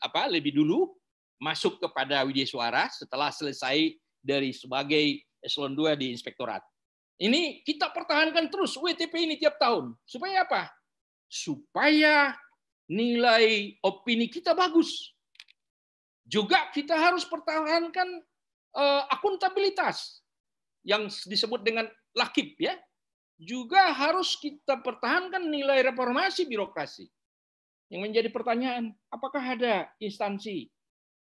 dulu masuk kepada Widya Suara setelah selesai dari sebagai eselon 2 di inspektorat. Ini kita pertahankan terus WTP ini tiap tahun. Supaya apa? Supaya nilai opini kita bagus. Juga kita harus pertahankan akuntabilitas yang disebut dengan LAKIP, ya. Juga harus kita pertahankan nilai reformasi birokrasi. Yang menjadi pertanyaan, apakah ada instansi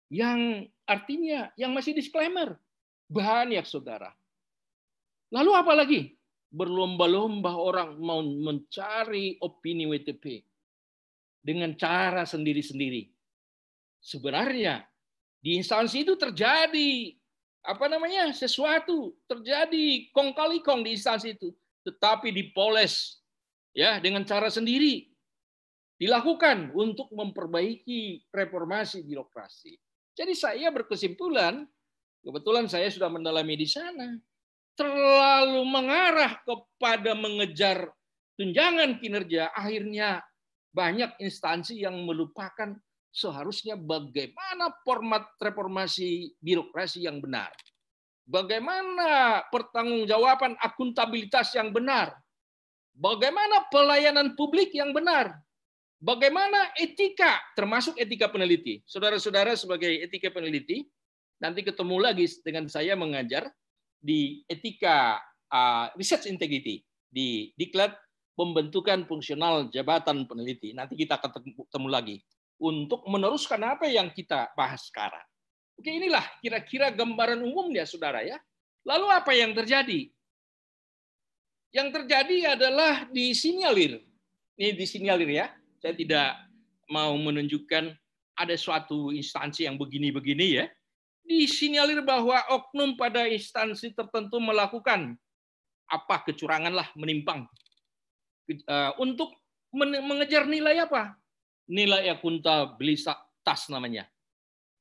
yang artinya yang masih disclaimer? Banyak, saudara. Lalu apa lagi? Berlomba-lomba orang mau mencari opini WTP dengan cara sendiri-sendiri. Sebenarnya di instansi itu terjadi sesuatu, terjadi kong kali kong di instansi itu, tetapi dipoles ya dengan cara sendiri. Dilakukan untuk memperbaiki reformasi birokrasi. Jadi saya berkesimpulan, kebetulan saya sudah mendalami di sana, terlalu mengarah kepada mengejar tunjangan kinerja, akhirnya banyak instansi yang melupakan seharusnya bagaimana format reformasi birokrasi yang benar. Bagaimana pertanggungjawaban akuntabilitas yang benar. Bagaimana pelayanan publik yang benar. Bagaimana etika, termasuk etika peneliti. Saudara-saudara sebagai etika peneliti, nanti ketemu lagi dengan saya mengajar di etika research integrity di Diklat pembentukan fungsional jabatan peneliti. Nanti kita ketemu lagi untuk meneruskan apa yang kita bahas sekarang. Oke, inilah kira-kira gambaran umumnya, saudara ya. Lalu apa yang terjadi? Yang terjadi adalah disinyalir. Ini disinyalir ya. Saya tidak mau menunjukkan ada suatu instansi yang begini-begini ya. Disinyalir bahwa oknum pada instansi tertentu melakukan kecurangan lah, menyimpang. Untuk mengejar nilai apa? Nilai akuntabilitas namanya.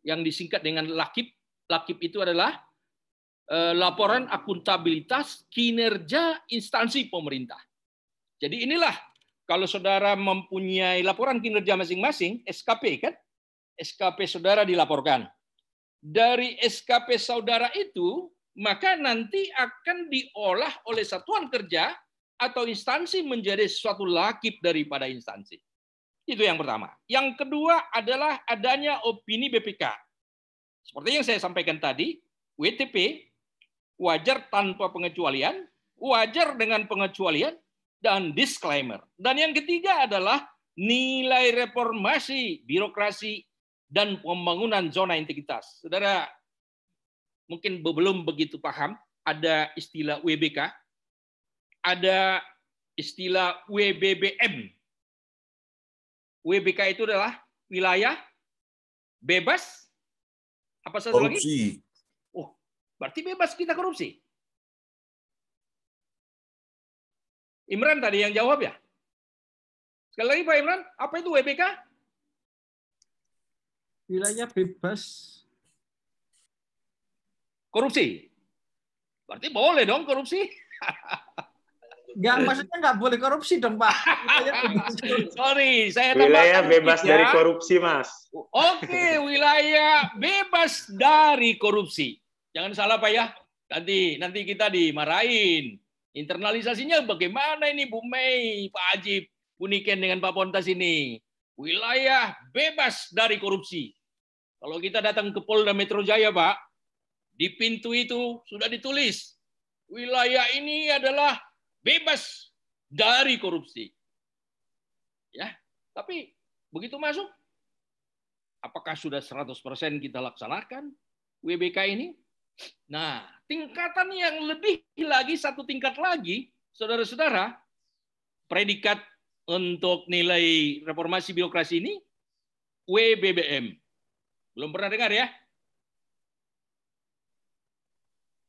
Yang disingkat dengan LAKIP. LAKIP itu adalah laporan akuntabilitas kinerja instansi pemerintah. Jadi inilah, kalau saudara mempunyai laporan kinerja masing-masing, SKP kan? SKP saudara dilaporkan. Dari SKP saudara itu, maka nanti akan diolah oleh satuan kerja atau instansi menjadi suatu LAKIP daripada instansi. Itu yang pertama. Yang kedua adalah adanya opini BPK. Seperti yang saya sampaikan tadi, WTP wajar tanpa pengecualian, wajar dengan pengecualian, dan disclaimer. Dan yang ketiga adalah nilai reformasi birokrasi dan pembangunan zona integritas. Saudara mungkin belum begitu paham, ada istilah WBK, ada istilah WBBM. WBK itu adalah wilayah bebas apa satu lagi? Korupsi. Oh, berarti bebas kita korupsi. Imran tadi yang jawab ya? Sekali lagi Pak Imran, apa itu WBK? Wilayah bebas korupsi. Berarti boleh dong korupsi? Enggak, maksudnya nggak boleh korupsi dong, Pak. Sorry, saya wilayah bebas dari korupsi, Mas. Oke, wilayah bebas dari korupsi. Jangan salah, Pak ya. Nanti kita dimarahin. Internalisasinya bagaimana ini, Bu Mei, Pak Ajib, Bu Niken dengan Pak Pontas ini? Wilayah bebas dari korupsi. Kalau kita datang ke Polda Metro Jaya, Pak, di pintu itu sudah ditulis, wilayah ini adalah bebas dari korupsi. Ya, tapi begitu masuk, apakah sudah 100% kita laksanakan WBK ini? Nah, tingkatan yang lebih lagi, satu tingkat lagi, saudara-saudara, predikat untuk nilai reformasi birokrasi ini, WBBM. Belum pernah dengar ya?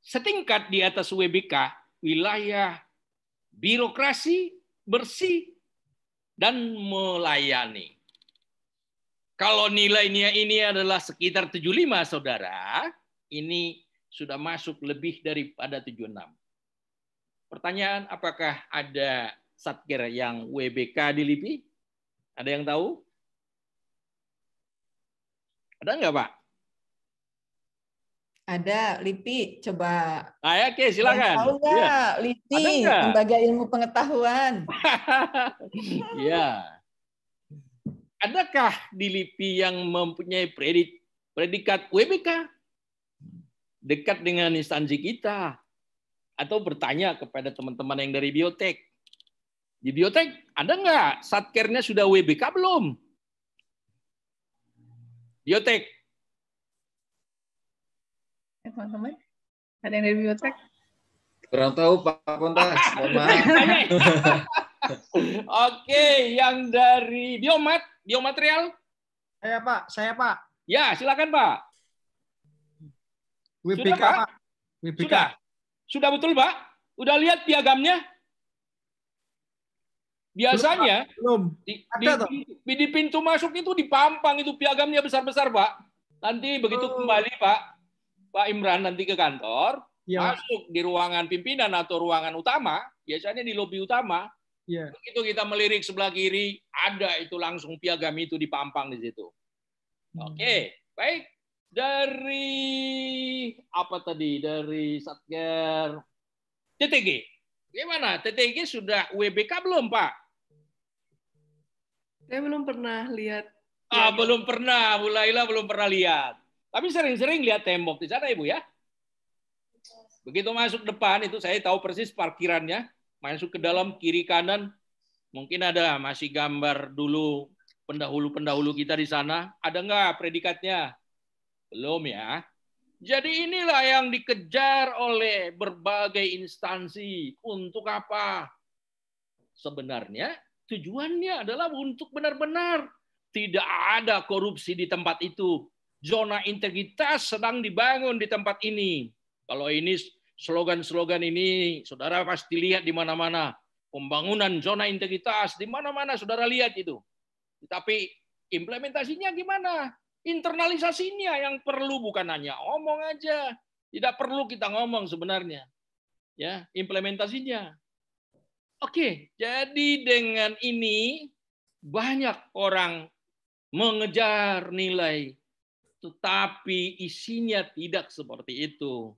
Setingkat di atas WBK, wilayah birokrasi bersih dan melayani. Kalau nilainya ini adalah sekitar 75, saudara, ini sudah masuk lebih daripada 76. Pertanyaan, apakah ada Satker yang WBK di LIPI? Ada yang tahu? Ada nggak, Pak? Ada, LIPI. Coba. Oke, silakan. Tahu nggak, LIPI, Lembaga Ilmu Pengetahuan. Ya. Adakah di LIPI yang mempunyai predikat WBK? Dekat dengan instansi kita. Atau bertanya kepada teman-teman yang dari biotek. Di biotek, ada nggak Satkernya sudah WBK belum? Biotek. Teman-teman, ada yang dari biotek? Kurang tahu Pak Pontas. Oke, yang dari biomaterial? Saya Pak. Ya, silakan Pak. WBK, sudah, Pak. WBK. Sudah betul, Pak? Udah lihat piagamnya? Biasanya belum. Di pintu masuk itu dipampang itu piagamnya besar-besar, Pak. Nanti begitu kembali, Pak Imran nanti ke kantor, ya, masuk di ruangan pimpinan atau ruangan utama, biasanya di lobi utama. Ya. Begitu kita melirik sebelah kiri, ada itu langsung piagam itu dipampang di situ. Oke, baik. Dari apa tadi? Dari Satker TTG. Gimana? TTG sudah WBK belum, Pak? Saya belum pernah lihat. Belum pernah. Bu Laila belum pernah lihat. Tapi sering-sering lihat tembok di sana, Ibu ya. Begitu masuk depan itu saya tahu persis parkirannya. Masuk ke dalam kiri kanan mungkin ada masih gambar dulu pendahulu-pendahulu kita di sana. Ada nggak predikatnya? Belum ya. Jadi inilah yang dikejar oleh berbagai instansi. Untuk apa? Sebenarnya tujuannya adalah untuk benar-benar tidak ada korupsi di tempat itu. Zona integritas sedang dibangun di tempat ini. Kalau ini slogan-slogan ini, saudara pasti lihat di mana-mana. Pembangunan zona integritas, di mana-mana saudara lihat itu. Tapi implementasinya gimana? Internalisasinya yang perlu, bukan hanya ngomong aja. Tidak perlu kita ngomong sebenarnya. Ya, implementasinya. Oke, jadi dengan ini banyak orang mengejar nilai, tetapi isinya tidak seperti itu.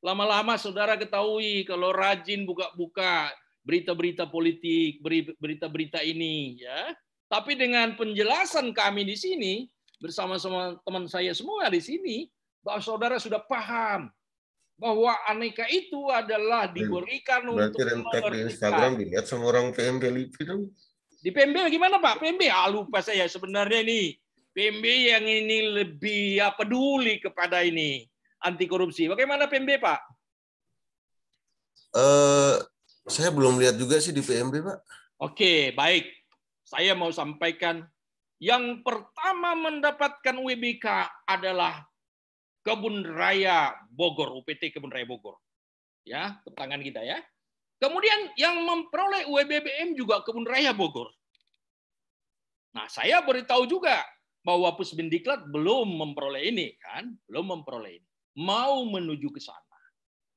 Lama-lama saudara ketahui kalau rajin buka-buka berita-berita politik, berita-berita ini, ya, Tapi dengan penjelasan kami di sini, bersama-sama teman saya semua di sini, bahwa saudara sudah paham bahwa aneka itu adalah diberikan berarti untuk rentek di Instagram dilihat sama orang PMB LIPI dong. Di PMB gimana Pak? PMB? Lupa saya sebenarnya ini. PMB yang ini lebih peduli kepada ini anti korupsi. Bagaimana PMB Pak? Saya belum lihat juga sih di PMB Pak. Oke, baik. Saya mau sampaikan yang pertama mendapatkan WBK adalah Kebun Raya Bogor, UPT Kebun Raya Bogor. Ya, tepuk tangan kita ya. Kemudian yang memperoleh WBBM juga Kebun Raya Bogor. Nah, saya beritahu juga bahwa Pusbendiklat belum memperoleh ini kan, belum memperoleh ini. Mau menuju ke sana.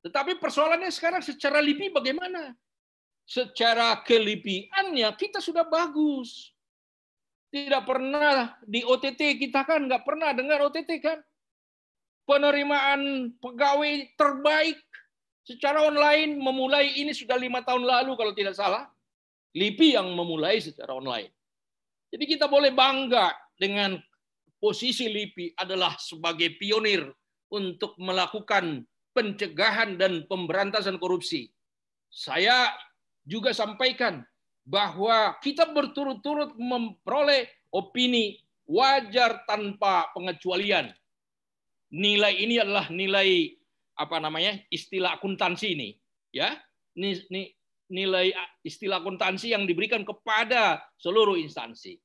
Tetapi persoalannya sekarang secara LIPI bagaimana? Secara kelipiannya kita sudah bagus. Tidak pernah di OTT kita kan, nggak pernah dengar OTT kan. Penerimaan pegawai terbaik secara online memulai ini sudah 5 tahun lalu kalau tidak salah. LIPI yang memulai secara online. Jadi kita boleh bangga dengan posisi LIPI adalah sebagai pionir untuk melakukan pencegahan dan pemberantasan korupsi. Saya juga sampaikan bahwa kita berturut-turut memperoleh opini wajar tanpa pengecualian. Nilai ini adalah nilai istilah akuntansi ini, ya. Nilai istilah akuntansi yang diberikan kepada seluruh instansi.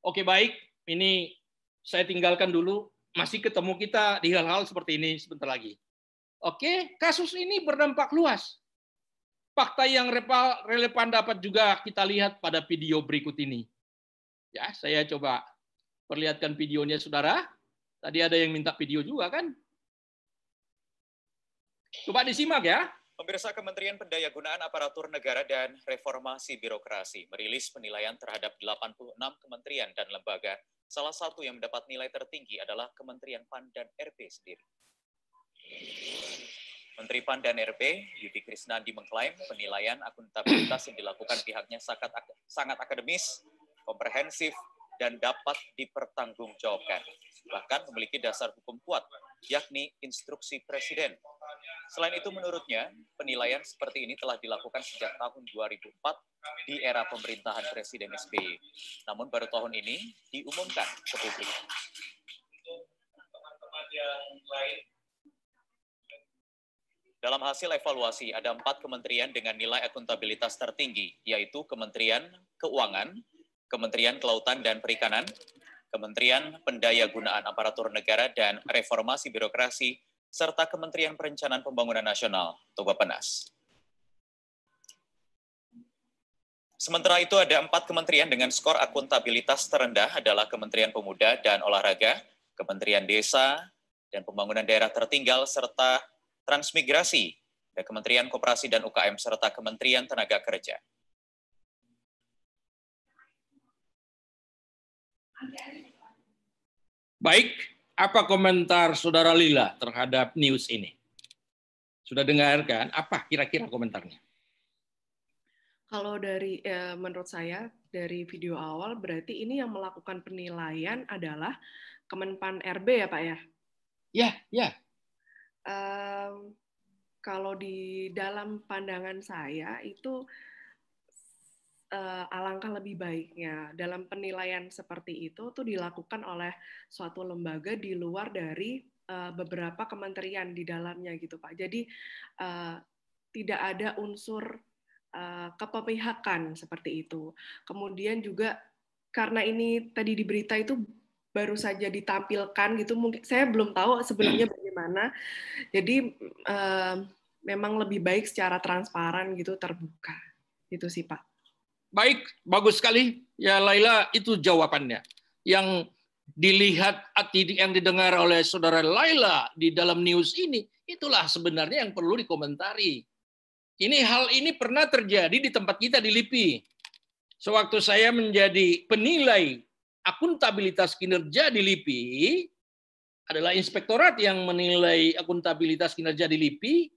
Oke, baik. Ini saya tinggalkan dulu. Masih ketemu kita di hal-hal seperti ini sebentar lagi. Oke, kasus ini berdampak luas. Fakta yang relevan dapat juga kita lihat pada video berikut ini. Ya, saya coba perlihatkan videonya, saudara. Tadi ada yang minta video juga, kan? Coba disimak ya. Pemirsa, Kementerian Pendayagunaan Aparatur Negara dan Reformasi Birokrasi merilis penilaian terhadap 86 kementerian dan lembaga. Salah satu yang mendapat nilai tertinggi adalah Kementerian PAN dan RB sendiri. Menteri PAN dan RB, Yudi Krisnandi, mengklaim penilaian akuntabilitas yang dilakukan pihaknya sangat akademis, komprehensif, dan dapat dipertanggungjawabkan. Bahkan memiliki dasar hukum kuat, yakni instruksi Presiden. Selain itu, menurutnya, penilaian seperti ini telah dilakukan sejak tahun 2004 di era pemerintahan Presiden SBY. Namun baru tahun ini diumumkan ke publik. Dalam hasil evaluasi, ada 4 kementerian dengan nilai akuntabilitas tertinggi, yaitu Kementerian Keuangan, Kementerian Kelautan dan Perikanan, Kementerian Pendayagunaan Aparatur Negara dan Reformasi Birokrasi, serta Kementerian Perencanaan Pembangunan Nasional atau Bappenas. Sementara itu ada 4 kementerian dengan skor akuntabilitas terendah adalah Kementerian Pemuda dan Olahraga, Kementerian Desa dan Pembangunan Daerah Tertinggal, serta Transmigrasi, dan Kementerian Koperasi dan UKM, serta Kementerian Tenaga Kerja. Baik, apa komentar Saudara Lila terhadap news ini? Sudah dengarkan? Apa kira-kira komentarnya? Kalau dari menurut saya dari video awal berarti ini yang melakukan penilaian adalah Kemenpan RB ya Pak ya? Ya, ya. Kalau di dalam pandangan saya itu alangkah lebih baiknya dalam penilaian seperti itu tuh dilakukan oleh suatu lembaga di luar dari beberapa kementerian di dalamnya gitu Pak. Jadi tidak ada unsur kepepihakan seperti itu. Kemudian juga karena ini tadi di berita itu baru saja ditampilkan gitu, mungkin saya belum tahu sebelumnya bagaimana. Jadi memang lebih baik secara transparan gitu, terbuka. Gitu sih Pak. Baik, bagus sekali. Ya Laila, itu jawabannya. Yang dilihat, yang didengar oleh Saudara Laila di dalam news ini, itulah sebenarnya yang perlu dikomentari. Hal ini pernah terjadi di tempat kita di LIPI. Sewaktu saya menjadi penilai akuntabilitas kinerja di LIPI, adalah inspektorat yang menilai akuntabilitas kinerja di LIPI,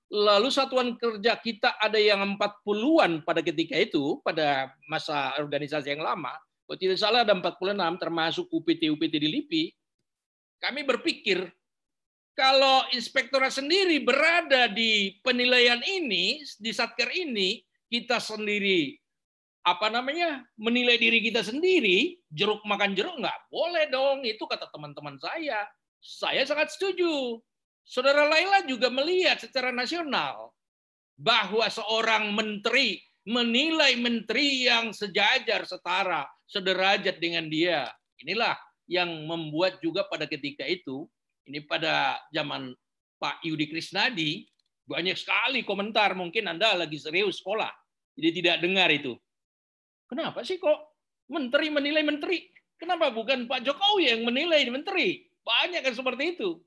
lalu satuan kerja kita ada yang 40-an pada ketika itu, pada masa organisasi yang lama, Kalau tidak salah ada 46 termasuk UPT-UPT di LIPI. Kami berpikir kalau inspektorat sendiri berada di penilaian ini, di satker ini, kita sendiri menilai diri kita sendiri, jeruk makan jeruk, nggak boleh dong. Itu kata teman-teman saya. Saya sangat setuju. Saudara Laila juga melihat secara nasional bahwa seorang menteri menilai menteri yang sejajar, setara, sederajat dengan dia. Inilah yang membuat juga pada ketika itu, ini pada zaman Pak Yudi Krisnadi, banyak sekali komentar, mungkin Anda lagi serius sekolah, jadi tidak dengar itu. Kenapa sih kok menteri menilai menteri? Kenapa bukan Pak Jokowi yang menilai menteri? Banyak kan seperti itu.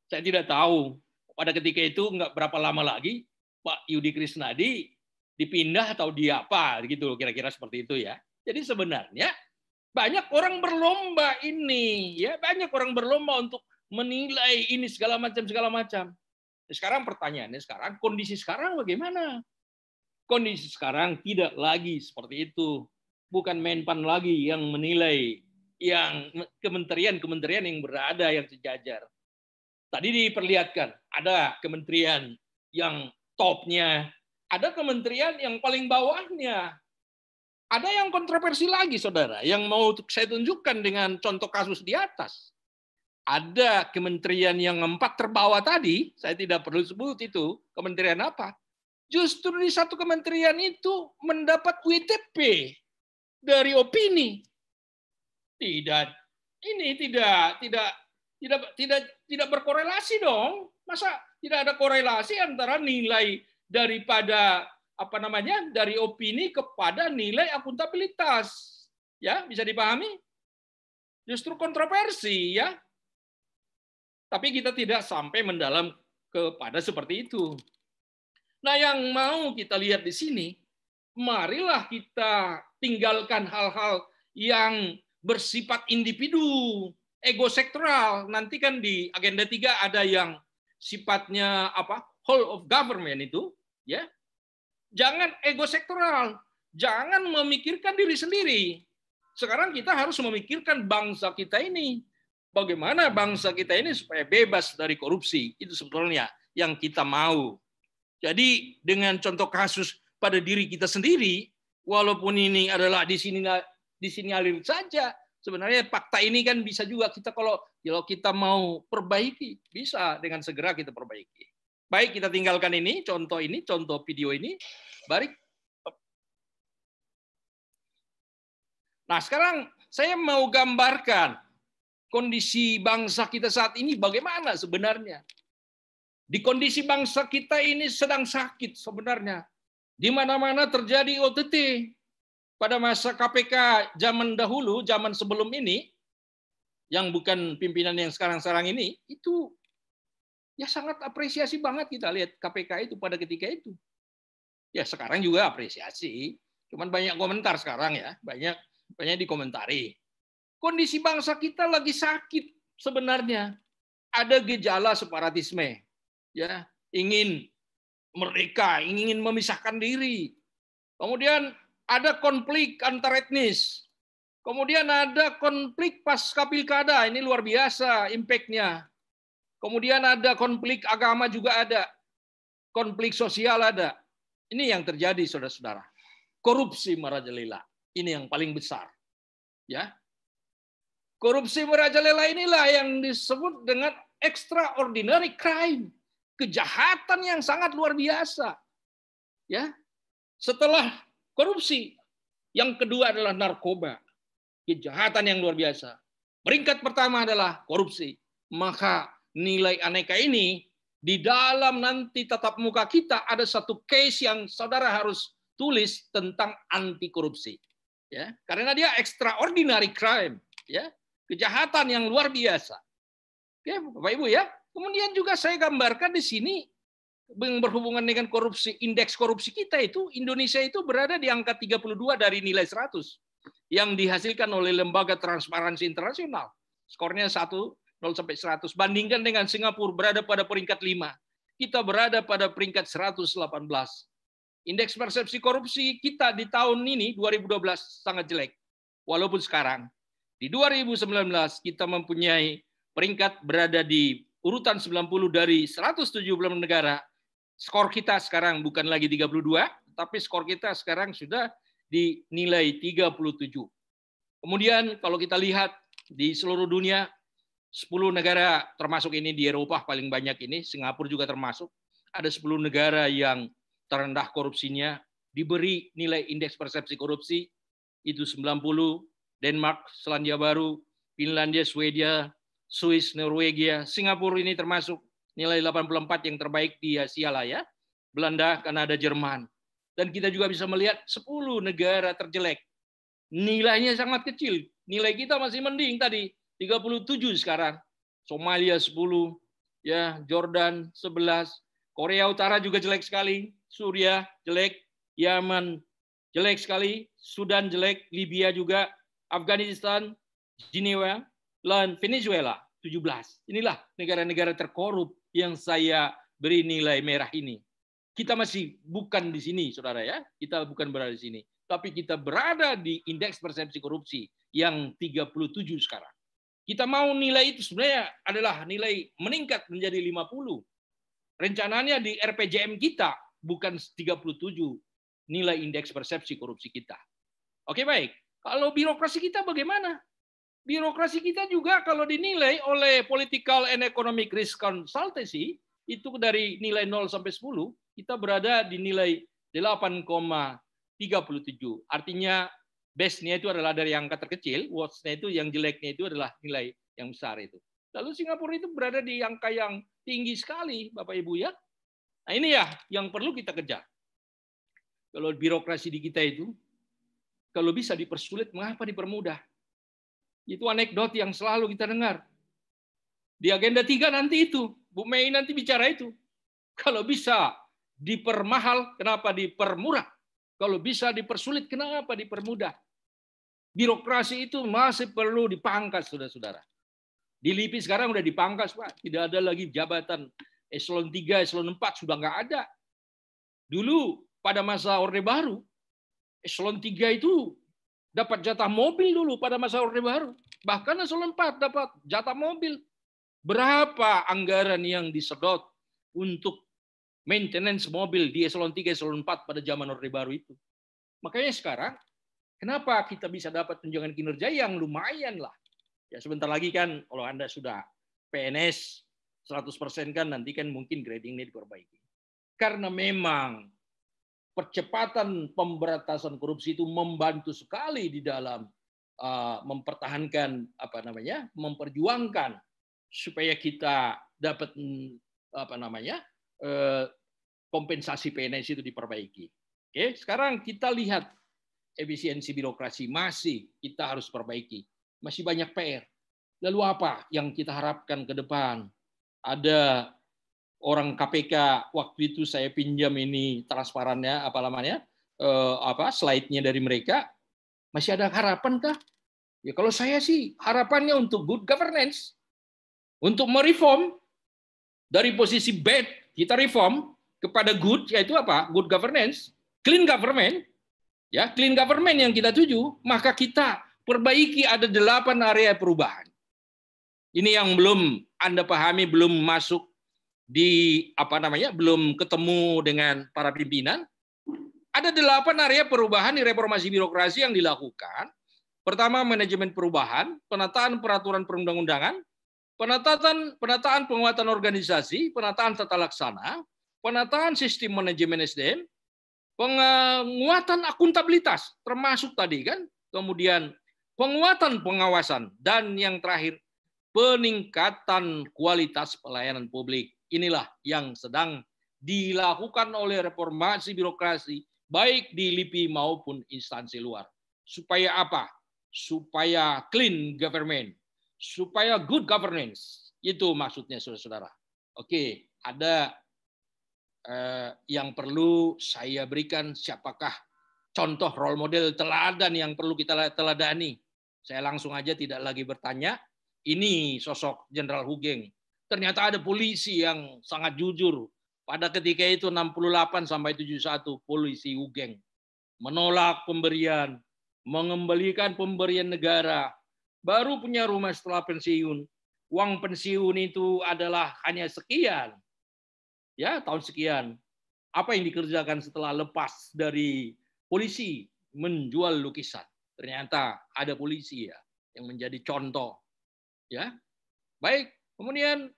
Saya tidak tahu. Pada ketika itu nggak berapa lama lagi Pak Yudi Krisnadi dipindah atau dia apa gitu, kira-kira seperti itu ya. Jadi sebenarnya banyak orang berlomba ini, ya banyak orang berlomba untuk menilai ini segala macam. Sekarang pertanyaannya kondisi sekarang bagaimana? Kondisi sekarang tidak lagi seperti itu. Bukan Menpan lagi yang menilai, yang kementerian-kementerian yang berada yang sejajar. Tadi diperlihatkan ada kementerian yang topnya, ada kementerian yang paling bawahnya. Ada yang kontroversi lagi, saudara, yang mau saya tunjukkan dengan contoh kasus di atas. Ada kementerian yang 4 terbawah tadi, saya tidak perlu sebut itu, kementerian apa. Justru di satu kementerian itu mendapat WTP dari opini. Tidak berkorelasi dong. Masa tidak ada korelasi antara nilai daripada dari opini kepada nilai akuntabilitas. Ya, bisa dipahami? Justru kontroversi ya. Tapi kita tidak sampai mendalam kepada seperti itu. Nah, yang mau kita lihat di sini, marilah kita tinggalkan hal-hal yang bersifat individu, egosektoral. Nanti kan di agenda 3 ada yang sifatnya whole of government itu, ya. Jangan egosektoral, jangan memikirkan diri sendiri. Sekarang kita harus memikirkan bangsa kita ini. Bagaimana bangsa kita ini supaya bebas dari korupsi. Itu sebetulnya yang kita mau. Jadi dengan contoh kasus pada diri kita sendiri, walaupun ini adalah disinyalir saja, sebenarnya fakta ini kan bisa juga kita kalau kita mau perbaiki, bisa dengan segera kita perbaiki. Baik, kita tinggalkan ini, contoh video ini. Baik. Nah, sekarang saya mau gambarkan kondisi bangsa kita saat ini bagaimana sebenarnya. Di kondisi bangsa kita ini sedang sakit sebenarnya. Di mana-mana terjadi OTT. Pada masa KPK zaman dahulu, zaman sebelum ini, yang bukan pimpinan yang sekarang-sekarang ini, itu ya sangat apresiasi banget kita lihat KPK itu pada ketika itu. Ya sekarang juga apresiasi. Cuman banyak komentar sekarang ya, banyak dikomentari. Kondisi bangsa kita lagi sakit sebenarnya. Ada gejala separatisme. Ya, ingin merdeka, ingin memisahkan diri. Kemudian ada konflik antar etnis. Kemudian ada konflik pasca pilkada, ini luar biasa impact-nya. Kemudian ada konflik agama juga ada. Konflik sosial ada. Ini yang terjadi, saudara-saudara. Korupsi merajalela. Ini yang paling besar. Ya. Korupsi merajalela inilah yang disebut dengan extraordinary crime. Kejahatan yang sangat luar biasa. Ya. Setelah korupsi, yang kedua adalah narkoba. Kejahatan yang luar biasa. Peringkat pertama adalah korupsi. Maka nilai aneka ini di dalam nanti tatap muka kita ada satu case yang saudara harus tulis tentang anti korupsi. Ya, karena dia extraordinary crime, ya. Kejahatan yang luar biasa. Oke, Bapak Ibu ya. Kemudian juga saya gambarkan di sini berhubungan dengan korupsi, indeks korupsi kita itu Indonesia itu berada di angka 32 dari nilai 100 yang dihasilkan oleh Lembaga Transparansi Internasional. Skornya 0 sampai 100. Bandingkan dengan Singapura berada pada peringkat 5. Kita berada pada peringkat 118. Indeks persepsi korupsi kita di tahun ini 2012 sangat jelek. Walaupun sekarang di 2019 kita mempunyai peringkat berada di urutan 90 dari 170 negara. Skor kita sekarang bukan lagi 32, tapi skor kita sekarang sudah di nilai 37. Kemudian kalau kita lihat di seluruh dunia, 10 negara termasuk ini di Eropa paling banyak ini, Singapura juga termasuk, ada 10 negara yang terendah korupsinya, diberi nilai indeks persepsi korupsi, itu 90, Denmark, Selandia Baru, Finlandia, Swedia, Swiss, Norwegia, Singapura ini termasuk nilai 84 yang terbaik di Asia lah ya, Belanda, Kanada, Jerman. Dan kita juga bisa melihat 10 negara terjelek. Nilainya sangat kecil. Nilai kita masih mending tadi, 37 sekarang. Somalia 10, ya, Jordan 11, Korea Utara juga jelek sekali, Suriah jelek, Yaman jelek sekali, Sudan jelek, Libya juga, Afghanistan, Jenewa, dan Venezuela 17. Inilah negara-negara terkorup yang saya beri nilai merah ini. Kita masih bukan di sini, saudara ya. Kita bukan berada di sini. Tapi kita berada di indeks persepsi korupsi yang 37 sekarang. Kita mau nilai itu sebenarnya adalah nilai meningkat menjadi 50. Rencananya di RPJM kita bukan 37 nilai indeks persepsi korupsi kita. Oke, baik. Kalau birokrasi kita bagaimana? Birokrasi kita juga kalau dinilai oleh Political and Economic Risk Consultancy, itu dari nilai 0 sampai 10, kita berada di nilai 8,37. Artinya best-nya itu adalah dari angka terkecil, worst-nya itu yang jeleknya itu adalah nilai yang besar itu. Lalu Singapura itu berada di angka yang tinggi sekali, Bapak Ibu ya. Nah ini ya yang perlu kita kejar. Kalau birokrasi di kita itu, kalau bisa dipersulit, mengapa dipermudah? Itu anekdot yang selalu kita dengar. Di agenda 3 nanti itu, Bu Mei nanti bicara itu. Kalau bisa dipermahal, kenapa dipermurah? Kalau bisa dipersulit, kenapa dipermudah? Birokrasi itu masih perlu dipangkas, saudara-saudara. Di LIPI sekarang udah dipangkas, Pak. Tidak ada lagi jabatan eselon 3, eselon 4, sudah nggak ada. Dulu, pada masa Orde Baru, eselon 3 itu dapat jatah mobil dulu pada masa Orde Baru. Bahkan eselon 4 dapat jatah mobil. Berapa anggaran yang disedot untuk maintenance mobil di eselon 3, eselon 4 pada zaman Orde Baru itu. Makanya sekarang, kenapa kita bisa dapat tunjangan kinerja yang lumayan lah. Ya sebentar lagi kan, kalau Anda sudah PNS 100% kan, nanti kan mungkin gradingnya diperbaiki. Karena memang percepatan pemberantasan korupsi itu membantu sekali di dalam mempertahankan memperjuangkan supaya kita dapat kompensasi PNS itu diperbaiki. Oke, sekarang kita lihat efisiensi birokrasi masih kita harus perbaiki. Masih banyak PR. Lalu apa yang kita harapkan ke depan? Ada orang KPK, waktu itu saya pinjam ini transparannya, slide-nya dari mereka. Masih ada harapan kah? Ya kalau saya sih harapannya untuk good governance, untuk mereform dari posisi bad kita reform kepada good, yaitu apa? Good governance, clean government. Ya, clean government yang kita tuju, maka kita perbaiki ada 8 area perubahan. Ini yang belum Anda pahami, belum masuk di belum ketemu dengan para pimpinan. Ada 8 area perubahan di reformasi birokrasi yang dilakukan. Pertama, manajemen perubahan, penataan peraturan perundang-undangan, penataan penguatan organisasi, penataan tata laksana, penataan sistem manajemen SDM, penguatan akuntabilitas, termasuk tadi kan, kemudian penguatan pengawasan, dan yang terakhir, peningkatan kualitas pelayanan publik. Inilah yang sedang dilakukan oleh reformasi birokrasi, baik di LIPI maupun instansi luar. Supaya apa? Supaya clean government, supaya good governance. Itu maksudnya, saudara-saudara. Oke, ada yang perlu saya berikan, siapakah contoh role model teladan yang perlu kita teladani. Saya langsung aja tidak lagi bertanya, ini sosok Jenderal Hugeng. Ternyata ada polisi yang sangat jujur. Pada ketika itu 68 sampai 71 polisi Hugeng menolak pemberian, mengembalikan pemberian negara, baru punya rumah setelah pensiun. Uang pensiun itu adalah hanya sekian, ya tahun sekian. Apa yang dikerjakan setelah lepas dari polisi menjual lukisan? Ternyata ada polisi ya yang menjadi contoh, ya. Baik, kemudian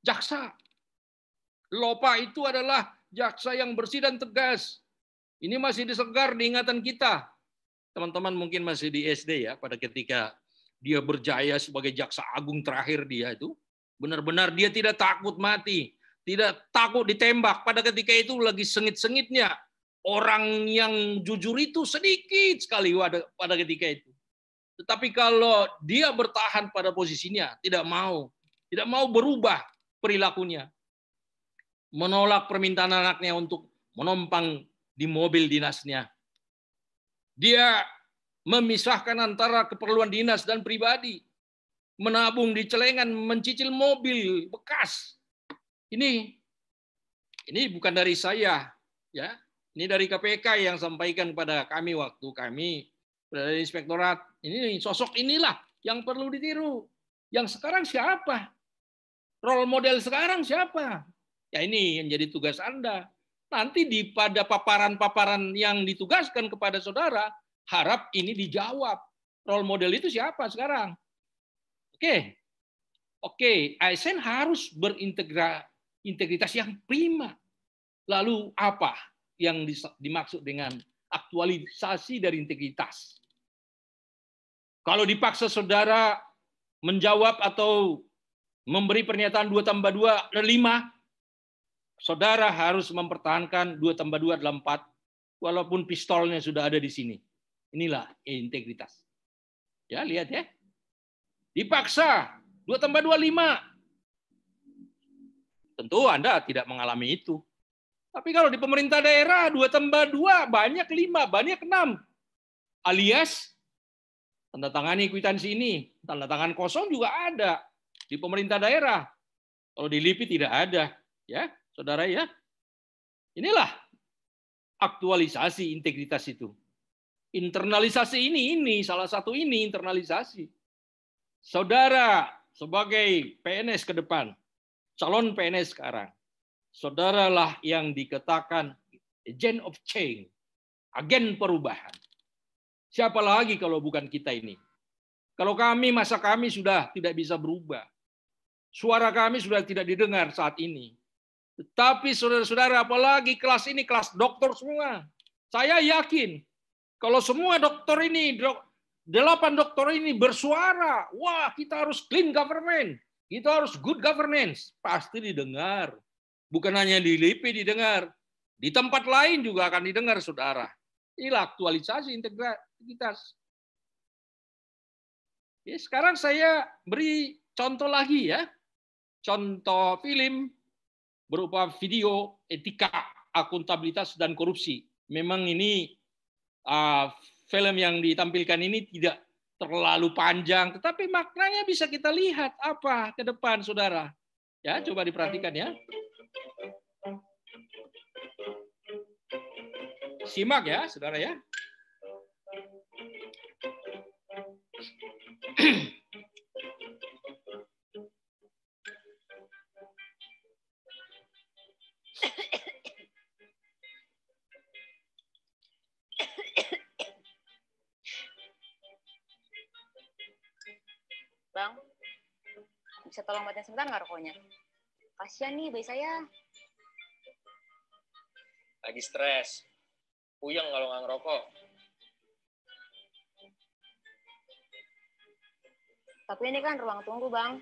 jaksa. Lopa itu adalah jaksa yang bersih dan tegas. Ini masih disegar di ingatan kita. Teman-teman mungkin masih di SD ya, pada ketika dia berjaya sebagai jaksa agung terakhir dia itu, benar-benar dia tidak takut mati, tidak takut ditembak. Pada ketika itu lagi sengit-sengitnya. Orang yang jujur itu sedikit sekali pada ketika itu. Tetapi kalau dia bertahan pada posisinya, tidak mau berubah perilakunya, menolak permintaan anaknya untuk menumpang di mobil dinasnya. Dia memisahkan antara keperluan dinas dan pribadi, menabung di celengan, mencicil mobil bekas. Ini bukan dari saya, ya. Ini dari KPK yang sampaikan pada kami waktu kami berada di inspektorat. Ini sosok inilah yang perlu ditiru. Yang sekarang siapa? Role model sekarang siapa? Ya ini yang jadi tugas Anda. Nanti pada paparan-paparan yang ditugaskan kepada saudara, harap ini dijawab. Role model itu siapa sekarang? Oke, ASN harus berintegritas yang prima. Lalu apa yang dimaksud dengan aktualisasi dari integritas? Kalau dipaksa saudara menjawab atau memberi pernyataan 2+2 adalah 5, saudara harus mempertahankan 2+2 adalah 4, walaupun pistolnya sudah ada di sini. Inilah integritas. Ya, lihat ya. Dipaksa 2+2 5. Tentu Anda tidak mengalami itu. Tapi kalau di pemerintah daerah 2+2 banyak 5, banyak 6. Alias tanda tangani kwitansi ini, tanda tangan kosong juga ada di pemerintah daerah. Kalau di LIPI tidak ada, ya, saudara ya. Inilah aktualisasi integritas itu. Internalisasi ini salah satu ini internalisasi. Saudara sebagai PNS ke depan, calon PNS sekarang, saudaralah yang dikatakan agent of change, agen perubahan. Siapa lagi kalau bukan kita ini? Kalau masa kami sudah tidak bisa berubah. Suara kami sudah tidak didengar saat ini. Tetapi saudara-saudara, apalagi kelas ini, kelas doktor semua. Saya yakin, kalau semua dokter ini, 8 dokter ini bersuara, wah kita harus clean government, kita harus good governance, pasti didengar. Bukan hanya di LIPI didengar, di tempat lain juga akan didengar, saudara. Inilah aktualisasi integritas. Ya, sekarang saya beri contoh lagi ya. Contoh film berupa video etika, akuntabilitas, dan korupsi. Memang ini film yang ditampilkan ini tidak terlalu panjang, tetapi maknanya bisa kita lihat apa ke depan, saudara. Ya, coba diperhatikan ya. Simak ya, saudara ya. Bang, bisa tolong matiin sebentar nggak rokoknya? Kasian nih bayi saya. Lagi stres. Puyeng kalau nggak ngerokok. Tapi ini kan ruang tunggu, Bang.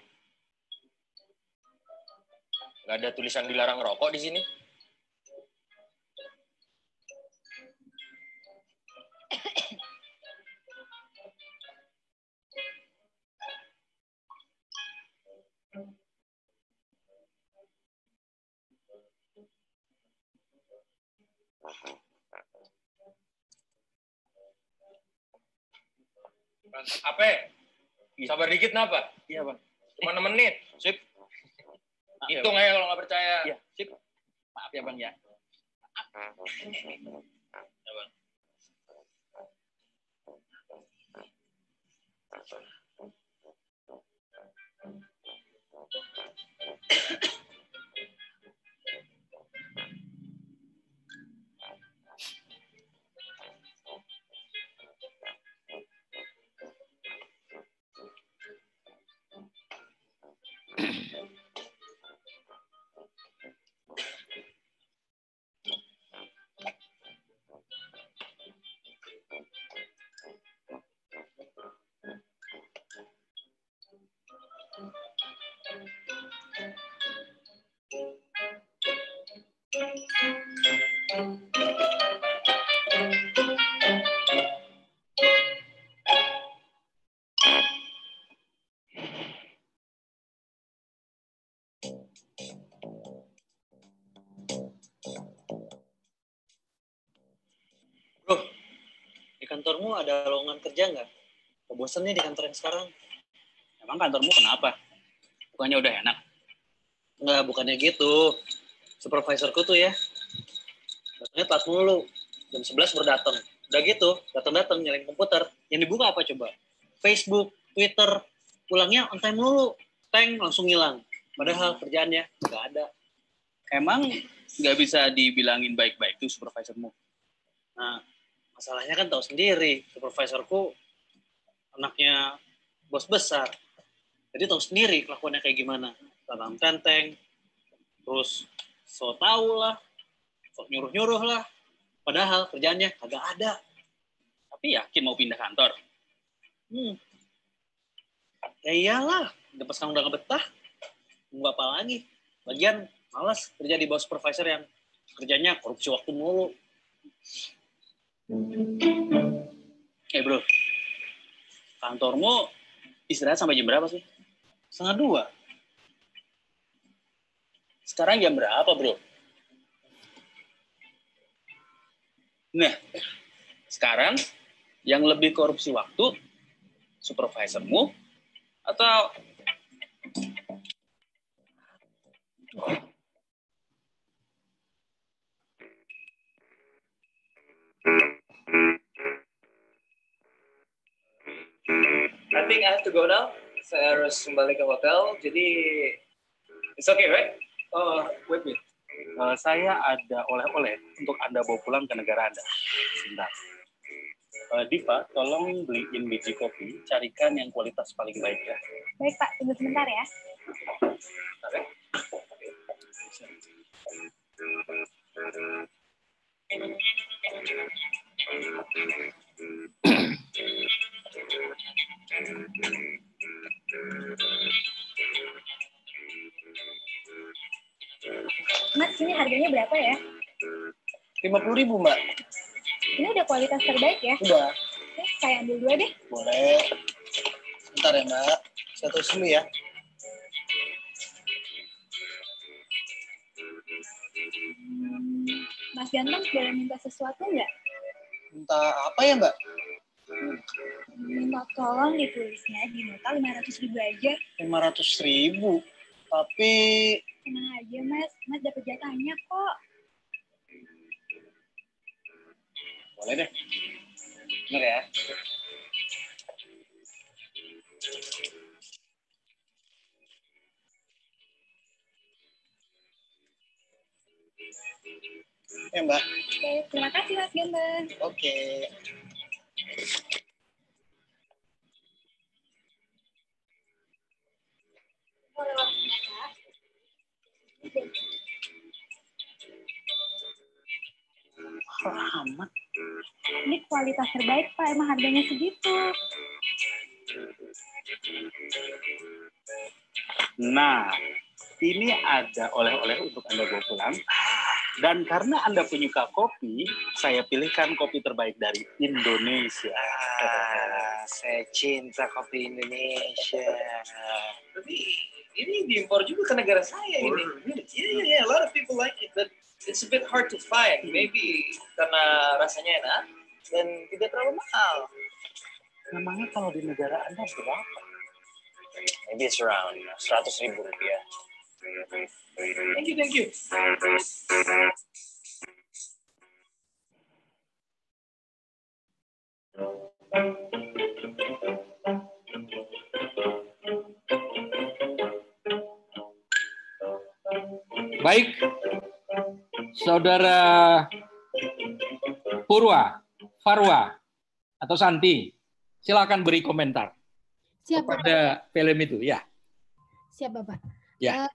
Nggak ada tulisan dilarang ngerokok di sini. Apa? Sabar dikit kenapa? Iya, Bang. Cuma 6 menit. Sip. Hitung aja kalau nggak percaya. Iya. Sip. Maaf ya, Bang ya. Ya, Bang. Bro, di kantormu ada lowongan kerja nggak? Bosan nih di kantor yang sekarang. Emang kantormu kenapa? Bukannya udah enak? Nggak, bukannya gitu. Supervisorku tuh ya, datangnya telat mulu. Jam 11 baru datang. Udah gitu, datang-datang nyalain komputer. Yang dibuka apa coba? Facebook, Twitter. Pulangnya on time mulu. Tank langsung hilang. Padahal kerjaannya nggak ada. Emang nggak bisa dibilangin baik-baik tuh supervisormu? Nah, masalahnya kan tahu sendiri. Supervisorku anaknya bos besar. Jadi tahu sendiri kelakuannya kayak gimana. Tanam tenteng, terus so tau lah, so nyuruh-nyuruh lah. Padahal kerjaannya kagak ada. Tapi yakin mau pindah kantor? Ya iyalah, pas kamu udah ngebetah, mau apa lagi? Lagian malas kerja di bawah supervisor yang kerjanya korupsi waktu mulu. Bro, kantormu istirahat sampai jam berapa sih? 1:30. Sekarang jam berapa, bro? Nah, sekarang yang lebih korupsi waktu, supervisormu atau I think I have to go now. Saya harus kembali ke hotel. Jadi, it's okay, right? Wait. Saya ada oleh-oleh untuk Anda bawa pulang ke negara Anda. Sebentar. Diva, tolong beliin biji kopi, carikan yang kualitas paling baik ya. Baik Pak, tunggu sebentar ya. Mas, ini harganya berapa ya? 50.000, Mbak. Ini udah kualitas terbaik ya? Udah. Oke, saya ambil 2 deh. Boleh. Bentar ya, Mbak. Saya tulis dulu ya. Mas Ganteng, boleh minta sesuatu nggak? Minta apa ya, Mbak? Minta tolong ditulisnya di nota 500.000 aja. 500.000? Tapi... Tenang aja, Mas. Mas dapat jatahnya kok. Boleh deh. Bener ya? Ya, Mbak. Oke, terima kasih Mas Ganteng. Oke. Amat. Ini kualitas terbaik, Pak. Emang harganya segitu. Nah, ini ada oleh-oleh untuk Anda bawa pulang. Dan karena Anda penyuka kopi, saya pilihkan kopi terbaik dari Indonesia. Saya cinta kopi Indonesia. Tapi ini diimpor juga ke negara saya ini. Yeah, a lot of people like it, but it's a bit hard to find. Maybe karena rasanya enak dan tidak terlalu mahal. Namanya kalau di negara Anda berapa? Maybe it's around 100.000 rupiah. Thank you. Baik, Saudara Purwa, Farwa, atau Santi, silakan beri komentar. Siap, kepada Bapak. Film itu, ya. Siap, Bapak. Ya.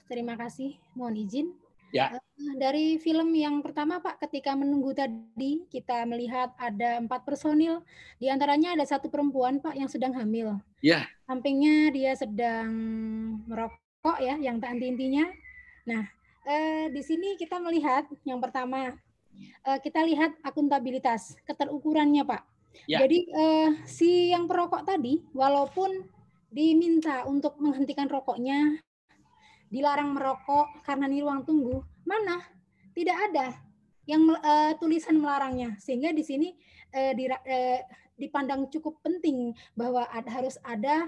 Terima kasih, mohon izin. Ya. Dari film yang pertama, Pak, ketika menunggu tadi, kita melihat ada 4 personil. Di antaranya ada 1 perempuan, Pak, yang sedang hamil. Ya. Sampingnya dia sedang merokok, ya, yang tak henti-hentinya. Nah, di sini kita melihat yang pertama, kita lihat akuntabilitas, keterukurannya, Pak. Ya. Jadi si yang perokok tadi, walaupun diminta untuk menghentikan rokoknya, dilarang merokok karena ini ruang tunggu, mana tidak ada yang tulisan melarangnya, sehingga di sini dipandang cukup penting bahwa harus ada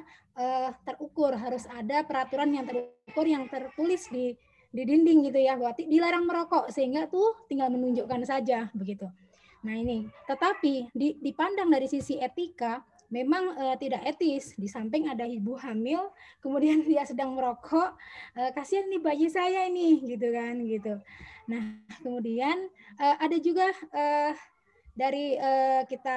terukur, harus ada peraturan yang terukur yang tertulis di dinding gitu ya, bahwa dilarang merokok, sehingga tuh tinggal menunjukkan saja begitu. Nah ini, tetapi dipandang dari sisi etika, memang tidak etis. Di samping ada ibu hamil, kemudian dia sedang merokok, kasihan nih bayi saya ini, gitu kan, gitu. Nah, kemudian ada juga dari kita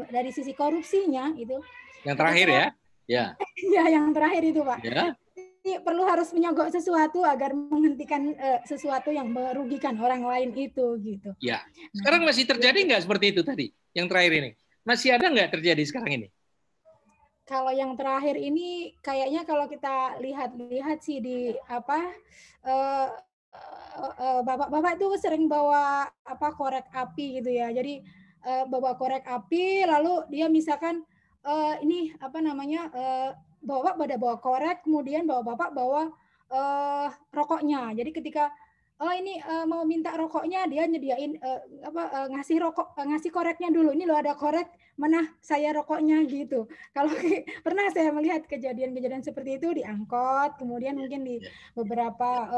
dari sisi korupsinya itu. Yang terakhir ya, ya. Ya, yang terakhir itu, Pak. Ya. Ini perlu harus menyogok sesuatu agar menghentikan sesuatu yang merugikan orang lain itu, gitu. Ya. Sekarang masih terjadi nggak seperti itu tadi, yang terakhir ini? Masih ada nggak terjadi sekarang ini? Kalau yang terakhir ini kayaknya kalau kita lihat sih di bapak-bapak itu sering bawa korek api gitu ya. Jadi bawa korek api, lalu dia misalkan ini bapak bawa korek, kemudian bapak bawa rokoknya. Jadi ketika ini mau minta rokoknya, dia nyediain ngasih koreknya dulu. Ini loh ada korek, mana saya rokoknya gitu. Kalau pernah saya melihat kejadian-kejadian seperti itu di angkot, kemudian mungkin di beberapa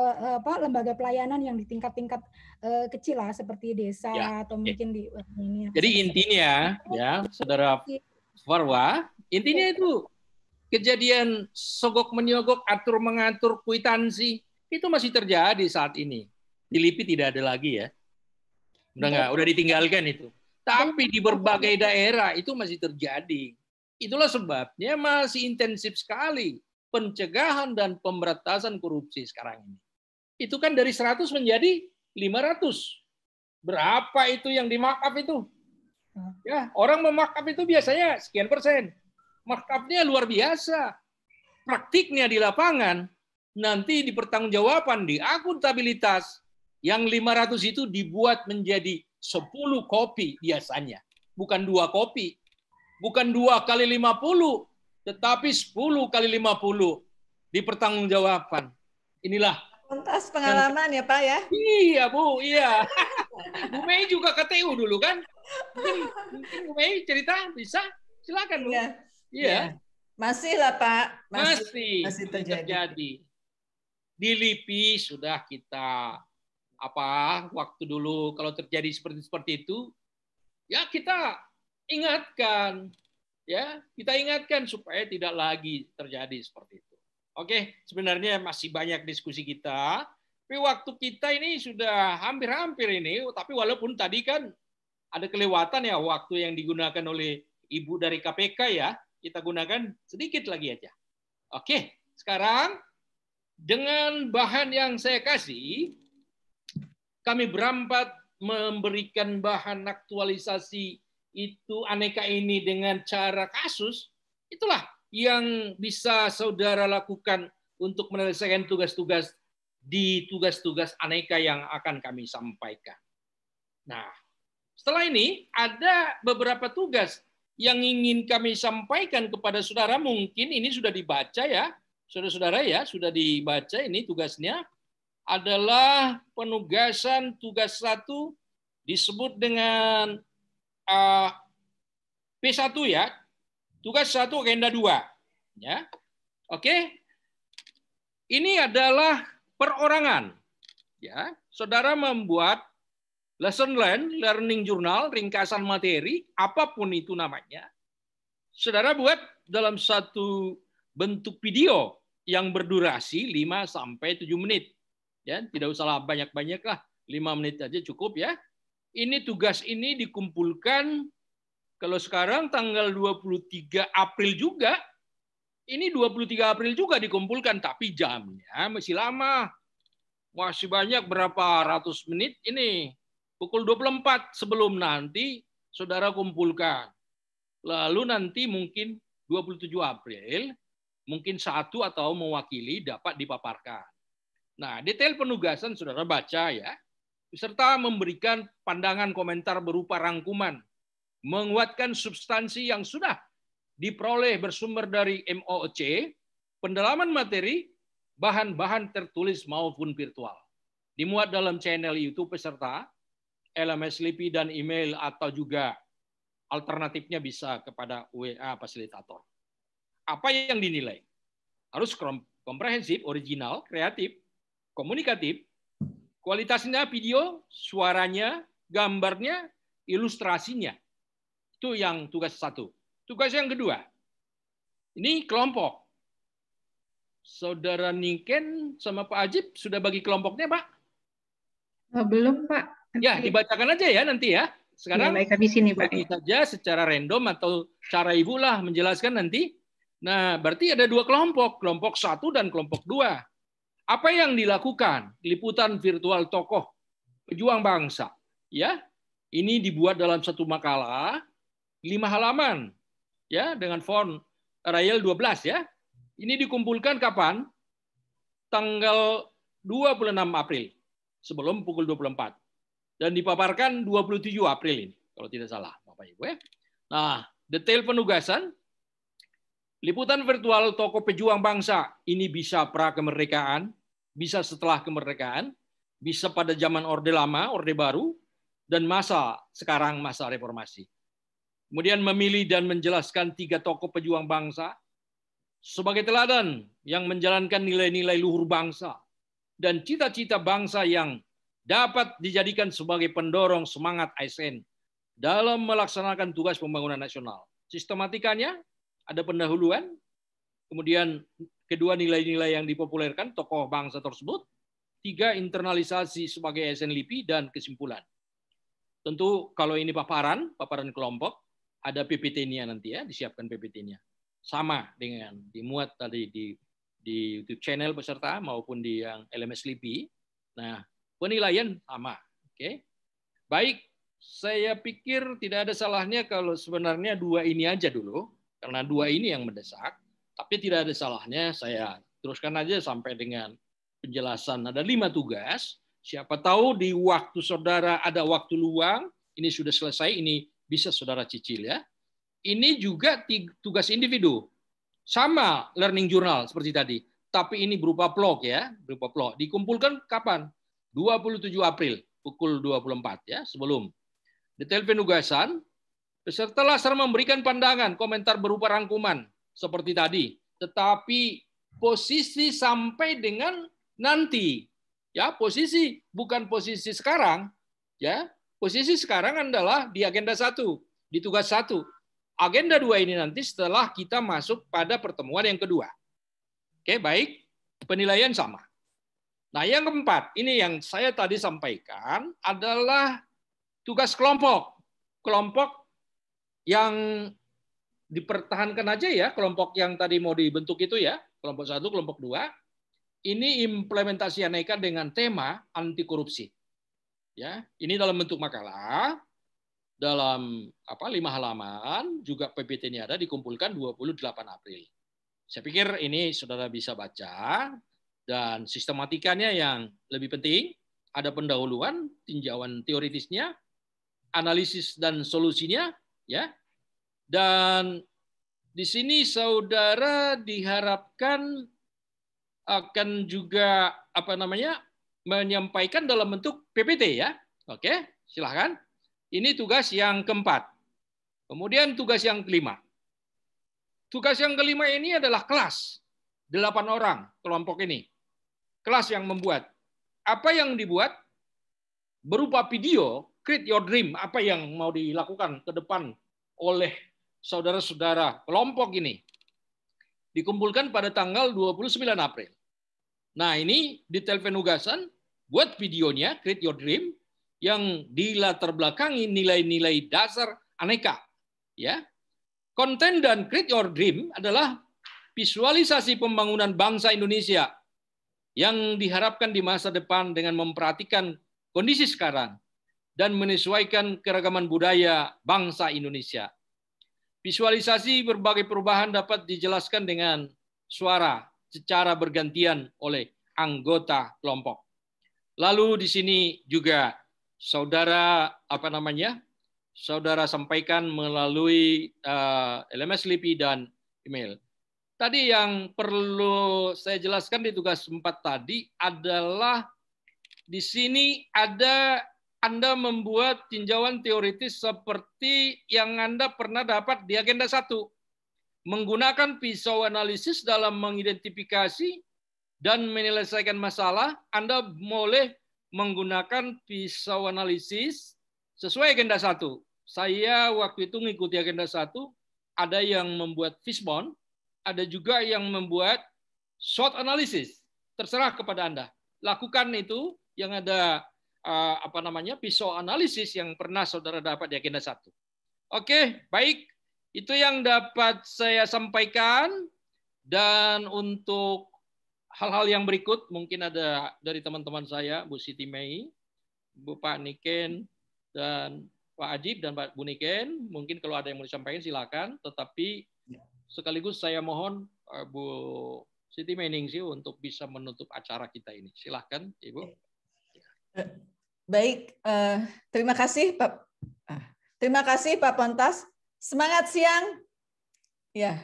lembaga pelayanan yang di tingkat-tingkat kecil lah seperti desa atau mungkin di ini. Jadi intinya ya, Saudara Farwa, intinya itu kejadian sogok menyogok, atur mengatur, kwitansi itu masih terjadi saat ini. Di LIPI tidak ada lagi ya. Udah ditinggalkan itu. Tapi di berbagai daerah itu masih terjadi. Itulah sebabnya masih intensif sekali pencegahan dan pemberantasan korupsi sekarang ini. Itu kan dari 100 menjadi 500. Berapa itu yang di-markup itu? Ya, orang memarkup itu biasanya sekian persen. Markupnya luar biasa. Praktiknya di lapangan nanti dipertanggungjawabkan di akuntabilitas. Yang 500 itu dibuat menjadi 10 kopi biasanya. Bukan 2 kopi. Bukan 2 kali 50, tetapi 10 kali 50 dipertanggungjawabkan. Inilah. Tuntas pengalaman ya Pak ya? Iya Bu, iya. Bu Mei juga KTU dulu kan? Mungkin Bu Mei cerita, bisa? Silakan Bu. Iya. Iya. Masih lah Pak. Masih terjadi. Di LIPI sudah kita waktu dulu kalau terjadi seperti itu ya kita ingatkan supaya tidak lagi terjadi seperti itu. Oke, sebenarnya masih banyak diskusi kita, tapi waktu kita ini sudah hampir-hampir ini, tapi walaupun tadi kan ada kelewatan ya waktu yang digunakan oleh Ibu dari KPK ya, kita gunakan sedikit lagi aja. Oke, sekarang dengan bahan yang saya kasih, kami berempat memberikan bahan aktualisasi itu aneka ini dengan cara kasus. Itulah yang bisa saudara lakukan untuk menyelesaikan tugas-tugas di tugas-tugas aneka yang akan kami sampaikan. Nah, setelah ini ada beberapa tugas yang ingin kami sampaikan kepada saudara. Mungkin ini sudah dibaca ya, saudara-saudara ya, sudah dibaca ini tugasnya. Adalah penugasan tugas 1 disebut dengan P1 ya. Tugas 1 agenda 2 ya. Oke. Ini adalah perorangan ya. Saudara membuat lesson learning journal, ringkasan materi, apapun itu namanya. Saudara buat dalam satu bentuk video yang berdurasi 5 sampai 7 menit. Ya, tidak usah banyak-banyak lah, 5 menit aja cukup ya. Ini tugas ini dikumpulkan kalau sekarang tanggal 23 April juga. Ini 23 April juga dikumpulkan, tapi jamnya masih lama. Masih banyak berapa ratus menit ini. Pukul 24 sebelum nanti saudara kumpulkan. Lalu nanti mungkin 27 April, mungkin satu atau mewakili dapat dipaparkan. Nah, detail penugasan saudara baca ya. Serta memberikan pandangan komentar berupa rangkuman. Menguatkan substansi yang sudah diperoleh bersumber dari MOOC, pendalaman materi, bahan-bahan tertulis maupun virtual. Dimuat dalam channel YouTube peserta, LMS LIPI dan email atau juga alternatifnya bisa kepada WA fasilitator. Apa yang dinilai? Harus komprehensif, original, kreatif, komunikatif, kualitasnya video, suaranya, gambarnya, ilustrasinya. Itu yang tugas 1. Tugas yang kedua, ini kelompok. Saudara Niken sama Pak Ajib sudah bagi kelompoknya, Pak? Belum, Pak. Ya, dibacakan aja ya nanti ya. Sekarang ya, baik, di sini, Pak. Bagi saja secara random atau cara Ibu lah menjelaskan nanti. Nah, berarti ada 2 kelompok, kelompok 1 dan kelompok 2. Apa yang dilakukan? Liputan virtual tokoh pejuang bangsa. Ya, ini dibuat dalam satu makalah 5 halaman. Ya, dengan font Arial 12 ya. Ini dikumpulkan kapan? Tanggal 26 April sebelum pukul 24 dan dipaparkan 27 April ini kalau tidak salah Bapak Ibu ya. Nah, detail penugasan liputan virtual tokoh pejuang bangsa ini bisa pra kemerdekaan, bisa setelah kemerdekaan, bisa pada zaman Orde Lama, Orde Baru dan masa sekarang masa reformasi. Kemudian memilih dan menjelaskan 3 tokoh pejuang bangsa sebagai teladan yang menjalankan nilai-nilai luhur bangsa dan cita-cita bangsa yang dapat dijadikan sebagai pendorong semangat ASN dalam melaksanakan tugas pembangunan nasional. Sistematikanya ada pendahuluan, kemudian kedua nilai-nilai yang dipopulerkan tokoh bangsa tersebut, 3 internalisasi sebagai ASN LIPI dan kesimpulan. Tentu kalau ini paparan kelompok, ada PPT-nya nanti ya, disiapkan PPT-nya. Sama dengan dimuat tadi di YouTube channel peserta maupun di yang LMS LIPI. Nah, penilaian sama. Oke. Baik, saya pikir tidak ada salahnya kalau sebenarnya 2 ini aja dulu, karena 2 ini yang mendesak. Tapi tidak ada salahnya saya teruskan aja sampai dengan penjelasan. Ada 5 tugas. Siapa tahu di waktu saudara ada waktu luang, ini sudah selesai, ini bisa saudara cicil ya. Ini juga tugas individu. Sama learning journal seperti tadi. Tapi ini berupa vlog ya. Berupa vlog. Dikumpulkan kapan? 27 April pukul 24 ya, sebelum. Detail penugasan, peserta laser memberikan pandangan, komentar berupa rangkuman seperti tadi. Tetapi posisi sampai dengan nanti. Ya, posisi bukan posisi sekarang, ya. Posisi sekarang adalah di agenda 1, di tugas 1. Agenda 2 ini nanti setelah kita masuk pada pertemuan yang kedua. Oke, baik. Penilaian sama. Nah, yang keempat, ini yang saya tadi sampaikan adalah tugas kelompok. Kelompok yang dipertahankan aja ya, kelompok yang tadi mau dibentuk itu ya, kelompok 1, kelompok 2. Ini implementasi aneka dengan tema anti korupsi. Ya, ini dalam bentuk makalah, dalam 5 halaman, juga PPT-nya ada, dikumpulkan 28 April. Saya pikir ini saudara bisa baca, dan sistematikanya yang lebih penting, ada pendahuluan, tinjauan teoritisnya, analisis dan solusinya, ya. Dan di sini saudara diharapkan akan juga menyampaikan dalam bentuk PPT ya. Oke, silahkan. Ini tugas yang keempat. Kemudian tugas yang kelima. Tugas yang kelima ini adalah kelas. 8 orang kelompok ini. Kelas yang membuat. Apa yang dibuat? Berupa video, create your dream. Apa yang mau dilakukan ke depan oleh saudara-saudara kelompok ini. Dikumpulkan pada tanggal 29 April. Nah, ini detail penugasan buat videonya Create Your Dream yang dilatar belakangi nilai-nilai dasar aneka. Ya, konten dan Create Your Dream adalah visualisasi pembangunan bangsa Indonesia yang diharapkan di masa depan dengan memperhatikan kondisi sekarang dan menyesuaikan keragaman budaya bangsa Indonesia. Visualisasi berbagai perubahan dapat dijelaskan dengan suara secara bergantian oleh anggota kelompok. Lalu di sini juga saudara saudara sampaikan melalui LMS LIPI dan email. Tadi yang perlu saya jelaskan di tugas 4 tadi adalah di sini ada Anda membuat tinjauan teoritis seperti yang Anda pernah dapat di agenda 1. Menggunakan pisau analisis dalam mengidentifikasi dan menyelesaikan masalah, Anda boleh menggunakan pisau analisis sesuai agenda 1. Saya waktu itu mengikuti agenda 1, ada yang membuat fishbone, ada juga yang membuat SWOT analysis. Terserah kepada Anda. Lakukan itu yang ada pisau analisis yang pernah saudara dapat di agenda 1. Oke, baik. Itu yang dapat saya sampaikan. Dan untuk hal-hal yang berikut, mungkin ada dari teman-teman saya, Bu Siti Mei, Bu Pak Niken, dan Pak Ajib, dan Pak Bu Niken. Mungkin kalau ada yang mau disampaikan, silakan. Tetapi sekaligus saya mohon Bu Siti Mei Ningsih untuk bisa menutup acara kita ini. Silakan, Ibu. Baik, terima kasih Pak. Terima kasih Pak Pontas. Semangat siang. Ya,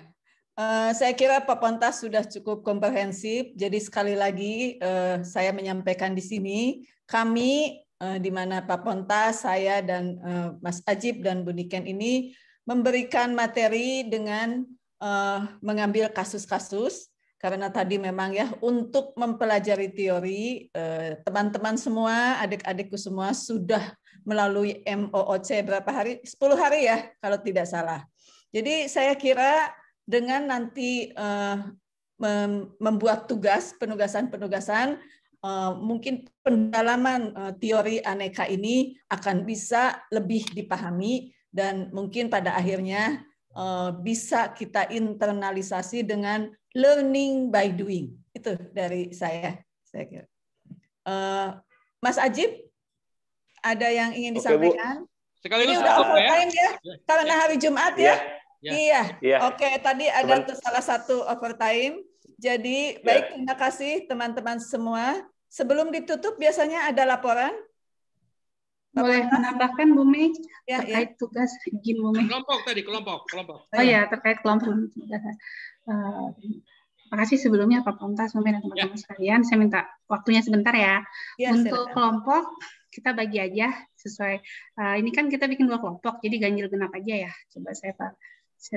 saya kira Pak Pontas sudah cukup komprehensif. Jadi sekali lagi saya menyampaikan di sini, kami di mana Pak Pontas, saya dan Mas Ajib dan Bu Niken ini memberikan materi dengan mengambil kasus-kasus. Karena tadi memang ya untuk mempelajari teori, teman-teman semua, adik-adikku semua sudah melalui MOOC berapa hari? 10 hari ya kalau tidak salah. Jadi saya kira dengan nanti membuat tugas, penugasan-penugasan, mungkin pendalaman teori aneka ini akan bisa lebih dipahami dan mungkin pada akhirnya bisa kita internalisasi dengan learning by doing. Itu dari saya kira. Mas Ajib, ada yang ingin disampaikan? Ini udah overtime ya? Karena hari Jumat ya? Iya. Oke, tadi ada salah satu overtime. Jadi baik, terima kasih teman-teman semua. Sebelum ditutup biasanya ada laporan. Boleh menambahkan Bu Mei terkait tugas izin Bu Mei. Kelompok. Oh ya, terkait kelompok. Terima kasih sebelumnya Pak Pontas, Bu Mei dan teman-teman sekalian. Saya minta waktunya sebentar ya. Untuk kelompok kita bagi aja sesuai. Ini kan kita bikin 2 kelompok, jadi ganjil genap aja ya. Coba saya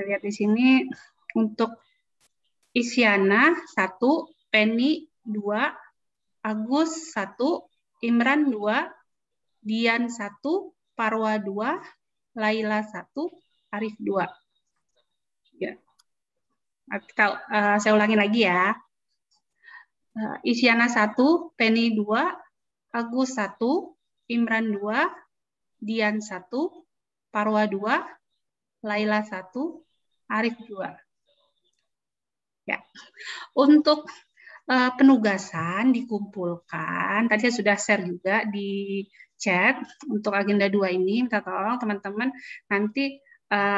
lihat di sini untuk Isyana 1, Penny 2, Agus 1, Imran 2. Dian 1, Parwa 2, Laila 1, Arif 2. Ya. Saya ulangi lagi ya. Isyana 1, Penny 2, Agus 1, Imran 2, Dian 1, Parwa 2, Laila 1, Arif 2. Ya. Untuk penugasan dikumpulkan, tadi saya sudah share juga di chat untuk agenda 2 ini, minta tolong teman-teman nanti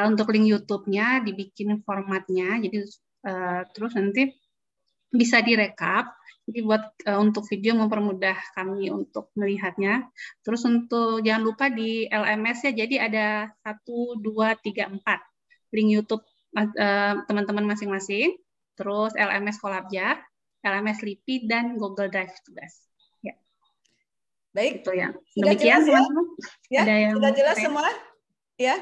untuk link YouTube-nya dibikin formatnya, jadi terus nanti bisa direkap, jadi buat untuk video mempermudah kami untuk melihatnya. Terus untuk jangan lupa di LMS ya, jadi ada 1, 2, 3, 4 link YouTube teman-teman masing-masing, terus LMS Kolabjar, LMS LIPI, dan Google Drive tugas. Ya. Baik, itu ya. Demikian teman-teman. Ya, sudah jelas semua? Ya.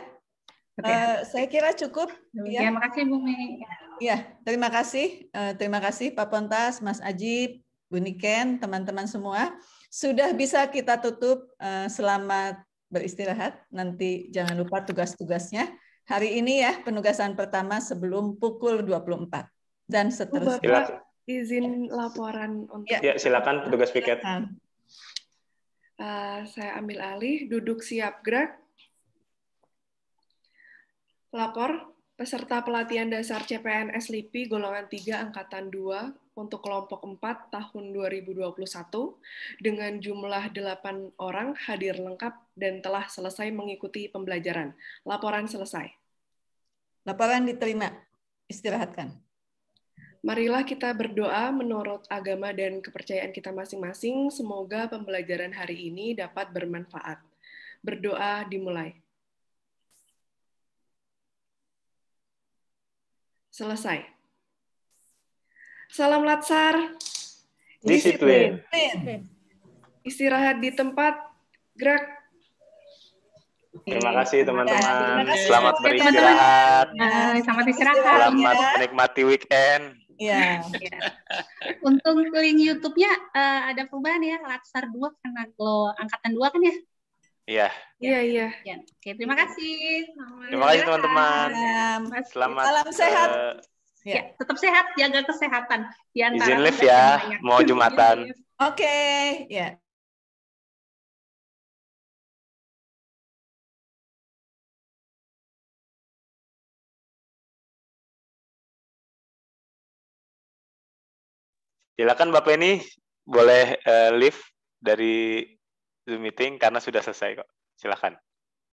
Saya kira cukup. Ya. Terima kasih Bu Mei. Ya, terima kasih. Terima kasih Pak Pontas, Mas Ajib, Bu Niken, teman-teman semua. Sudah bisa kita tutup. Selamat beristirahat. Nanti jangan lupa tugas-tugasnya. Hari ini ya penugasan pertama sebelum pukul 24 dan seterusnya. Izin laporan untuk... Ya, silakan petugas piket. Saya ambil alih, duduk siap gerak. Lapor, peserta pelatihan dasar CPNS LIPI golongan 3 angkatan 2 untuk kelompok 4 tahun 2021 dengan jumlah 8 orang hadir lengkap dan telah selesai mengikuti pembelajaran. Laporan selesai. Laporan diterima. Istirahatkan. Marilah kita berdoa menurut agama dan kepercayaan kita masing-masing. Semoga pembelajaran hari ini dapat bermanfaat. Berdoa dimulai. Selesai. Salam Latsar. Disiplin. Istirahat di tempat. Gerak. Terima kasih teman-teman. Selamat beristirahat. Selamat istirahat. Selamat menikmati weekend. Ya. Untuk link YouTube-nya ada perubahan ya, Latsar 2 karena lo angkatan 2 kan ya? Iya. Iya. Ya. Oke, terima kasih. Terima kasih teman-teman. Selamat. Salam sehat. Ya, tetap sehat, jaga kesehatan. Izin live ya, mau Jumatan. Oke, ya. Silakan Mbak Penny, boleh live dari Zoom meeting karena sudah selesai kok. Silakan.